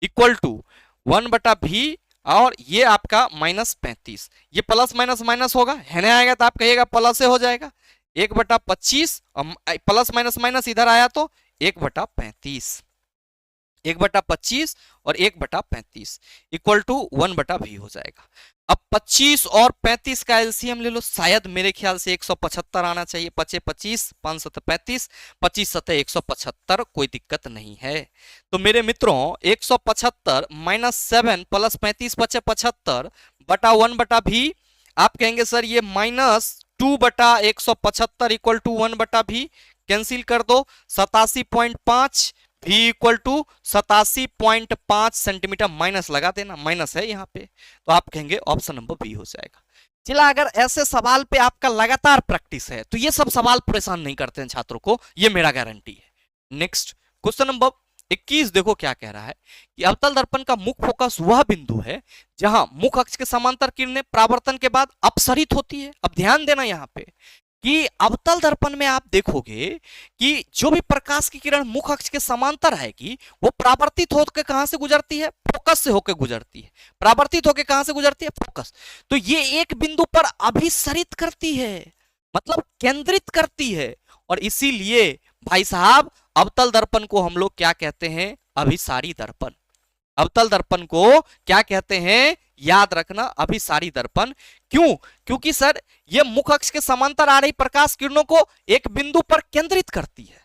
equal to 1/V और ये आपका -35। ये प्लस माइनस माइनस होगा, है ना? आएगा तो आप कहिएगा प्लस से हो जाएगा। 1/25 प्लस माइनस माइनस इधर आया तो 1/35। 1/25 और 1/35 इक्वल टू 1/V हो जाएगा। अब 25 और 35 का एलसीएम ले लो। शायद मेरे ख्याल से 175 आना चाहिए। 25 25 5 7 35 25 7 175। कोई दिक्कत नहीं है। तो मेरे मित्रों 175 -7 प्लस 35 बचे 75 बटा 1/V। आप कहेंगे सर ये -2/175 इक्वल टू 1/V। कैंसिल कर दो। 87.5 V equal to 87.5 centimetre minus लगा देना। माइनस है यहाँ पे तो आप कहेंगे ऑप्शन नंबर बी हो जाएगा। चला अगर ऐसे सवाल पे आपका लगातार प्रैक्टिस है तो ये सब सवाल परेशान नहीं करते हैं छात्रों को, ये मेरा गारंटी है। नेक्स्ट क्वेश्चन नंबर 21 देखो क्या कह रहा है कि अवतल दर्पण का मुख्य फोकस वह बिंदु है जहां मुख्य अक्ष के समांतर किरणें परावर्तन के बाद अपसरित होती है। अब ध्यान देना यहाँ पे कि अवतल दर्पण में आप देखोगे कि जो भी प्रकाश की किरण मुख्य अक्ष के समांतर आएगी वो परावर्तित होकर कहां से गुजरती है? फोकस से होकर गुजरती है। परावर्तित होकर कहां से गुजरती है? फोकस। तो ये एक बिंदु पर अभिसरित करती है, मतलब केंद्रित करती है। और इसीलिए भाई साहब अवतल दर्पण को हम लोग क्या कहते हैं? अभिसारी दर्पण। अवतल दर्पण को क्या कहते हैं? याद रखना, अभिसारी दर्पण। क्यों? क्योंकि सर ये मुख्य अक्ष के समांतर आ रही प्रकाश किरणों को एक बिंदु पर केंद्रित करती है।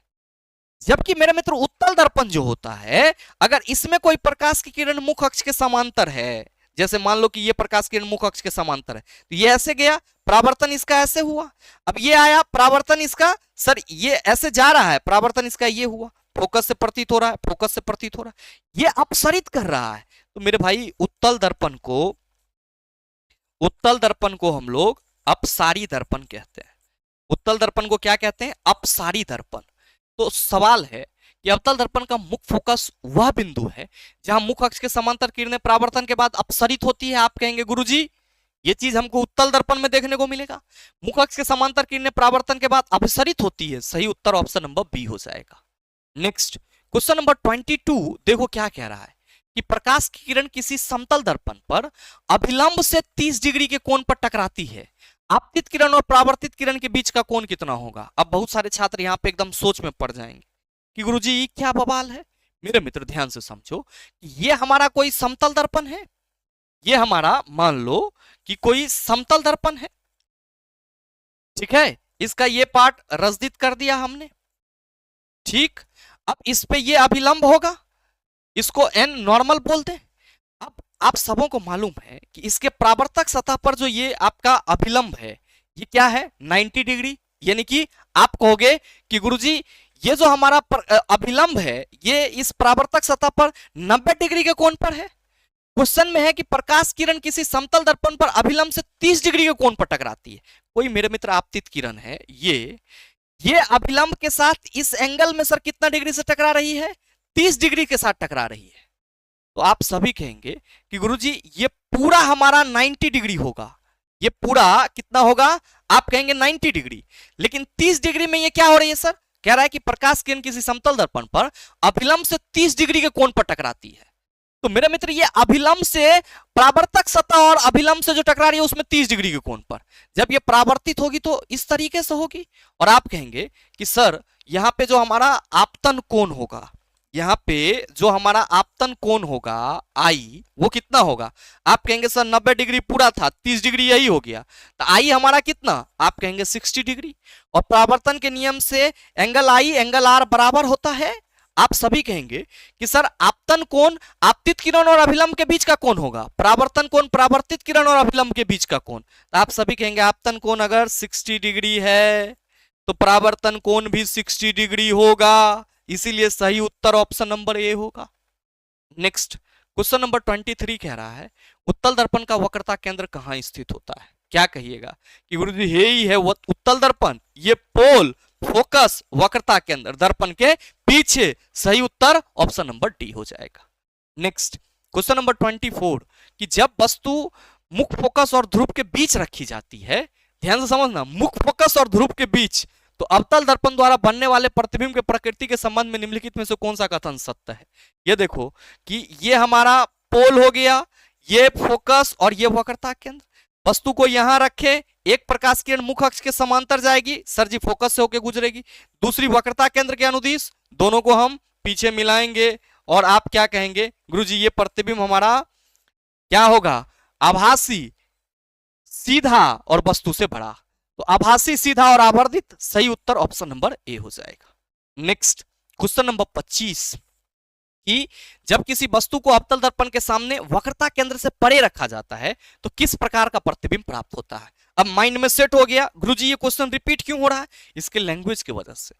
जबकि मेरे मित्र उत्तल दर्पण जो होता है अगर इसमें कोई प्रकाश की किरण मुख्य अक्ष के समांतर है, जैसे मान लो कि ये प्रकाश किरण मुख्य अक्ष के समांतर है तो ये ऐसे गया, परावर्तन इसका ऐसे हुआ। अब ये आया, परावर्तन इसका सर ये ऐसे जा रहा है, परावर्तन इसका ये हुआ। फोकस से प्रतीत हो रहा है, फोकस से प्रतीत हो रहा है, ये अपसरित कर रहा है। तो मेरे भाई उत्तल दर्पण को हम लोग अपसारी दर्पण कहते हैं। उत्तल दर्पण को क्या कहते हैं? अपसारी दर्पण। तो सवाल है कि अवतल दर्पण का मुख्य फोकस वह बिंदु है जहां मुख्य अक्ष के समांतर किरणें परावर्तन के बाद अपसरित होती है। आप कहेंगे गुरुजी ये चीज हमको उत्तल दर्पण में देखने को मिलेगा, मुख्य अक्ष के समांतर किरणें परावर्तन के बाद अपसरित होती है। सही उत्तर ऑप्शन नंबर बी हो जाएगा। नेक्स्ट क्वेश्चन नंबर 22 देखो क्या कह रहा है कि प्रकाश की किरण किसी समतल दर्पण पर अभिलंब से 30 डिग्री के कोण पर टकराती है। आपतित किरण और परावर्तित किरण के बीच का कोण कितना होगा? अब बहुत सारे छात्र यहाँ पे एकदम सोच में पड़ जाएंगे कि गुरुजी ये क्या बवाल है। मेरे मित्र ध्यान से समझो, ये हमारा कोई समतल दर्पण है, ये हमारा मान लो कि कोई समतल दर्पण है, ठीक है, इसका ये पार्ट रजदित कर दिया हमने, ठीक। अब इस पे ये अभिलंब होगा, इसको एन नॉर्मल बोलते हैं। अब आप सबों को मालूम है कि इसके परावर्तक सतह पर जो ये आपका अभिलंब है ये क्या है? 90 डिग्री। यानी कि आप कहोगे कि गुरुजी ये जो हमारा अभिलंब है ये इस परावर्तक सतह पर 90 डिग्री के कोण पर है। क्वेश्चन में है कि प्रकाश किरण किसी समतल दर्पण पर अभिलंब से 30 डिग्री के कोण पर टकराती है। कोई मेरे मित्र आपतित किरण है, ये अभिलंब के साथ इस एंगल में सर कितना डिग्री से टकरा रही है? 30 डिग्री के साथ टकरा रही है। तो आप सभी कहेंगे कि गुरुजी ये पूरा हमारा 90 डिग्री होगा, ये पूरा कितना होगा? आप कहेंगे 90 डिग्री। लेकिन 30 डिग्री में ये क्या हो रही है सर? कह रहा है कि प्रकाश किरण किसी समतल दर्पण पर अभिलंब से 30 डिग्री के कोण पर टकराती है। तो मेरे मित्र ये अभिलंब से परावर्तक सतह और अभिलंब से जो टकरा रही है उसमें 30 डिग्री के कोण पर, जब ये परावर्तित होगी तो इस तरीके से होगी। और आप कहेंगे कि सर यहां पे जो हमारा आपतन कोण होगा, यहां पे जो हमारा आपतन कोण होगा आई, वो कितना होगा? आप कहेंगे सर 90 डिग्री पूरा था, 30 डिग्री यही हो गया, तो आई हमारा कितना? आप कहेंगे 60 डिग्री। और परावर्तन के नियम से एंगल आई एंगल आर बराबर होता है। आप सभी कहेंगे कि सर आपतन कोण आपतित किरण और अभिलंब के बीच का कोण होगा, परावर्तन कोण परावर्तित किरण और अभिलंब के बीच का कोण। तो आप सभी कहेंगे आपतन कोण अगर 60 डिग्री है तो परावर्तन कोण भी 60 डिग्री होगा, इसीलिए सही उत्तर ऑप्शन नंबर ए होगा। नेक्स्ट क्वेश्चन नंबर 23 कह रहा है उत्तल दर्पण का वक्रता केंद्र कहां स्थित होता है? क्या कहिएगा कि गुरुजी हे ही है वो उत्तल दर्पण, ये पोल फोकस वक्रता केंद्र दर्पण के पीछे। सही उत्तर ऑप्शन नंबर डी हो जाएगा। नेक्स्ट क्वेश्चन नंबर 24 कि जब वस्तु मुख्य फोकस और ध्रुव के बीच रखी जाती है, ध्यान से समझना, मुख्य फोकस और ध्रुव के बीच, तो अवतल दर्पण द्वारा बनने वाले प्रतिबिंब के प्रकृति के संबंध में निम्नलिखित में से कौन सा कथन सत्य है? ये देखो कि ये हमारा पोल हो गया, ये फोकस और ये वक्रता केंद्र। वस्तु को यहां रखे, एक प्रकाश किरण मुख्य अक्ष के समांतर जाएगी, सर जी फोकस से होकर गुजरेगी, दूसरी वक्रता केंद्र के अनुदिश, दोनों को हम पीछे मिलाएंगे और आप क्या कहेंगे गुरुजी ये प्रतिबिंब हमारा क्या होगा? आभासी, सीधा और वस्तु से बड़ा। तो आभासी, सीधा और आवर्धित। सही उत्तर ऑप्शन नंबर ए हो जाएगा। नेक्स्ट क्वेश्चन नंबर 25 कि जब किसी वस्तु को अवतल दर्पण के सामने वक्रता केंद्र से परे रखा जाता है तो किस प्रकार का प्रतिबिंब प्राप्त होता है? अब माइंड में सेट हो गया गुरुजी ये क्वेश्चन रिपीट क्यों हो रहा है? इसके लैंग्वेज की वजह से।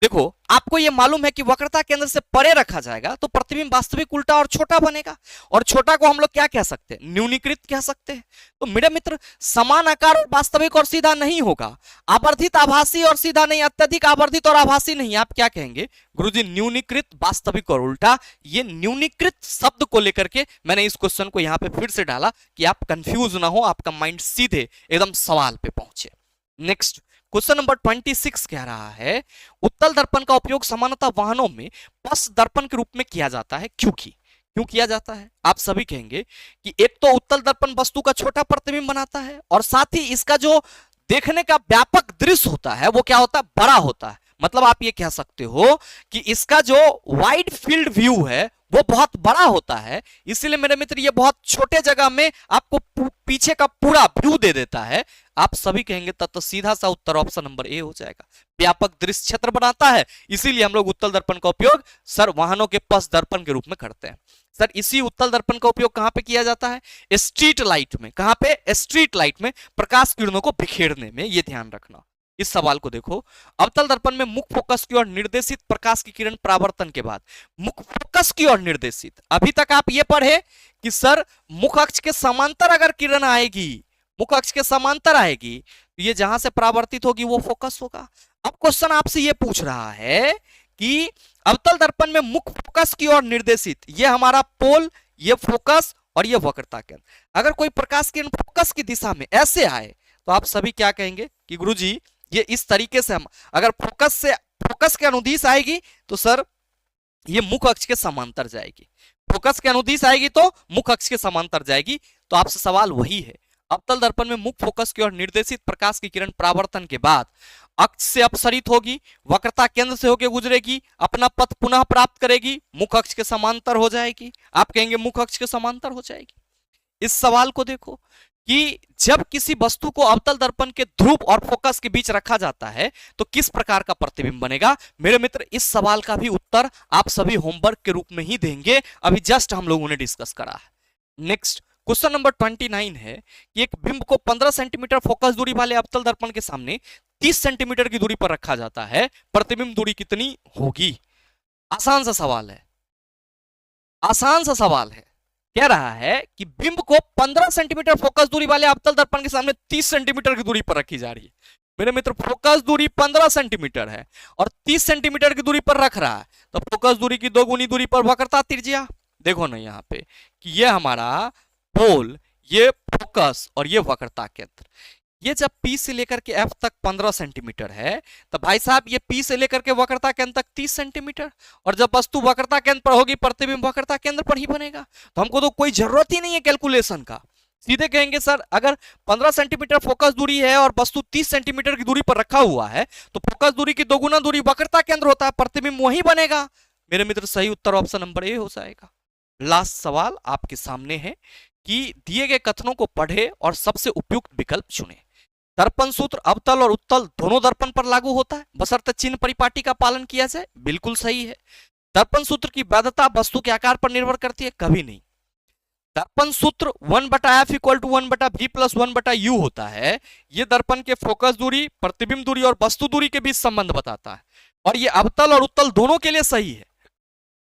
देखो आपको यह मालूम है कि वक्रता केंद्र से परे रखा जाएगा तो प्रतिबिंब वास्तविक उल्टा और छोटा बनेगा, और छोटा को हम लोग क्या कह सकते हैं? न्यूनीकृत कह सकते हैं। तो मेरे मित्र समान आकार और वास्तविक और सीधा नहीं होगा, आवर्धित आभासी और सीधा नहीं, अत्यधिक आवर्धित और आभासी नहीं। आप क्या कहेंगे गुरुजी? न्यूनीकृत, वास्तविक और उल्टा। ये न्यूनीकृत शब्द को लेकर के मैंने इस क्वेश्चन को यहां पे फिर से डाला कि आप कंफ्यूज ना हो, आपका माइंड सीधे एकदम सवाल पे पहुंचे। नेक्स्ट क्वेश्चन नंबर 26 कह रहा है उत्तल दर्पण का उपयोग सामान्यतः वाहनों में पथ दर्पण के रूप में किया जाता है, क्यों किया जाता है? आप सभी कहेंगे कि एक तो उत्तल दर्पण वस्तु का छोटा प्रतिबिंब बनाता है और साथ ही इसका जो देखने का व्यापक दृश्य होता है वो क्या होता है? बड़ा होता है। मतलब आप ये कह सकते हो कि इसका जो वाइड फील्ड व्यू है वो बहुत बड़ा होता है, इसीलिए मेरे मित्र ये बहुत छोटे जगह में आपको पीछे का पूरा व्यू दे देता है। आप सभी कहेंगे तब तो सीधा सा उत्तर ऑप्शन नंबर ए हो जाएगा, व्यापक दृश्य क्षेत्र बनाता है, इसीलिए हम लोग उत्तल दर्पण का उपयोग सर वाहनों के पथ दर्पण के रूप में करते हैं। सर इसी उत्तल दर्पण का उपयोग कहां पे किया जाता है? स्ट्रीट लाइट में। कहां पे? स्ट्रीट लाइट में प्रकाश किरणों को बिखेरने में, ये ध्यान रखना। इस सवाल को देखो, अवतल दर्पण में मुख्य फोकस की ओर निर्देशित प्रकाश की किरण परावर्तन के बाद, मुख्य फोकस की ओर निर्देशित, अभी तक आप ये पढ़े कि सर मुख्य अक्ष के समांतर अगर किरण आएगी, मुख्य अक्ष के समांतर आएगी तो ये जहां से परावर्तित होगी वो फोकस होगा। अब क्वेश्चन आपसे ये पूछ रहा है कि अवतल दर्पण में मुख्य फोकस की ओर निर्देशित, ये हमारा पोल, ये फोकस और ये वक्रता केंद्र, अगर कोई प्रकाश किरण फोकस की दिशा में ऐसे आए तो आप सभी क्या कहेंगे कि गुरुजी ये इस तरीके से, हम अगर फोकस के अनुदिश आएगी तो सर ये मुख्य अक्ष के समांतर जाएगी, फोकस के अनुदिश आएगी तो मुख्य अक्ष के समांतर जाएगी। तो आपसे सवाल वही है, अवतल दर्पण में मुख्य फोकस की ओर निर्देशित प्रकाश की किरण परावर्तन के बाद अक्ष से अपसरित होगी, वक्रता केंद्र से होकर गुजरेगी, अपना पथ पुनः प्राप्त करेगी, मुख्य अक्ष के समांतर हो जाएगी। आप कहेंगे मुख्य अक्ष के समांतर हो जाएगी। इस सवाल को देखो कि जब किसी वस्तु को अवतल दर्पण के ध्रुव और फोकस के बीच रखा जाता है तो किस प्रकार का प्रतिबिंब बनेगा। मेरे मित्र, इस सवाल का भी उत्तर आप सभी होमवर्क के रूप में ही देंगे, अभी जस्ट हम लोगों ने डिस्कस करा है। नेक्स्ट क्वेश्चन नंबर 29 है कि एक बिंब को 15 सेंटीमीटर फोकस दूरी वाले अवतल दर्पण के सामने 30 सेंटीमीटर की दूरी पर रखा जाता है, प्रतिबिंब दूरी कितनी होगी। आसान सा सवाल है, आसान सा सवाल है। कह रहा है कि बिंब को 15 सेंटीमीटर फोकस दूरी वाले अवतल दर्पण के सामने 30 सेंटीमीटर की दूरी पर रखी जा रही है। मेरे मित्र, फोकस दूरी 15 सेंटीमीटर है और 30 सेंटीमीटर की दूरी पर रख रहा है, तो फोकस दूरी की दोगुनी दूरी पर वक्रता त्रिज्या। देखो ना यहाँ पे कि ये हमारा पोल, ये फोकस और ये वक्रता केंद्र, ये जब P से लेकर के F तक 15 सेंटीमीटर है, तो भाई साहब ये P से लेकर के वक्रता केंद्र तक 30 सेंटीमीटर, और जब वस्तु वक्रता केंद्र पर होगी प्रतिबिंब वक्रता केंद्र पर ही बनेगा। तो हमको तो कोई जरूरत ही नहीं है कैलकुलेशन का, सीधे कहेंगे सर अगर 15 सेंटीमीटर फोकस दूरी है और वस्तु 30 सेंटीमीटर की दूरी पर रखा हुआ है तो फोकस दूरी की दोगुना दूरी वक्रता केंद्र होता है, प्रतिबिंब वही बनेगा। मेरे मित्र, सही उत्तर ऑप्शन नंबर ए हो जाएगा। लास्ट सवाल आपके सामने है कि दिए गए कथनों को पढ़े और सबसे उपयुक्त विकल्प चुने। दर्पण सूत्र अवतल और उत्तल दोनों दर्पण पर लागू होता है बशर्ते चिन्ह परिपाटी का पालन किया जाए, बिल्कुल सही है। दर्पण सूत्र की वैधता वस्तु के आकार पर निर्भर करती है, कभी नहीं। दर्पण सूत्र 1/f = 1/v + 1/u होता है, यह दर्पण के फोकस दूरी, प्रतिबिंब दूरी और वस्तु दूरी के बीच संबंध बताता है, और यह अवतल और उत्तल दोनों के लिए सही है।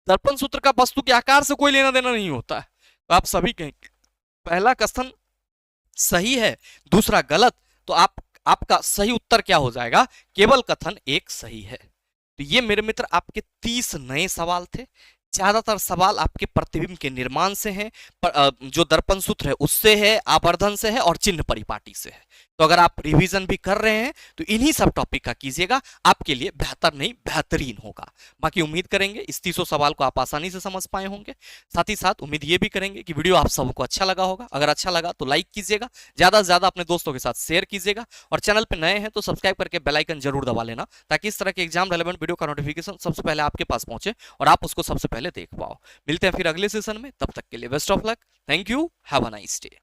दर्पण सूत्र का वस्तु के आकार से कोई लेना देना नहीं होता है। तो आप सभी कहेंगे पहला कथन सही है, दूसरा गलत, तो आपका सही उत्तर क्या हो जाएगा, केवल कथन एक सही है। तो ये मेरे मित्र आपके 30 नए सवाल थे। ज्यादातर सवाल आपके प्रतिबिंब के निर्माण से हैं, जो दर्पण सूत्र है उससे है, आवर्धन से है और चिन्ह परिपाटी से है। तो अगर आप रिवीजन भी कर रहे हैं तो इन्हीं सब टॉपिक का कीजिएगा, आपके लिए बेहतर नहीं बेहतरीन होगा। बाकी उम्मीद करेंगे इस 30 सवाल को आप आसानी से समझ पाए होंगे। साथ ही साथ उम्मीद ये भी करेंगे कि वीडियो आप सबको अच्छा लगा होगा। अगर अच्छा लगा तो लाइक कीजिएगा, ज्यादा से ज्यादा अपने दोस्तों के साथ शेयर कीजिएगा, और चैनल पर नए हैं तो सब्सक्राइब करके बेल आइकन जरूर दबा लेना, ताकि इस तरह के एग्जाम रेलेवेंट वीडियो का नोटिफिकेशन सबसे पहले आपके पास पहुंचे और आप उसको सबसे पहले देख पाओ। मिलते हैं फिर अगले सेशन में, तब तक के लिए best of luck. Thank you, have a nice day.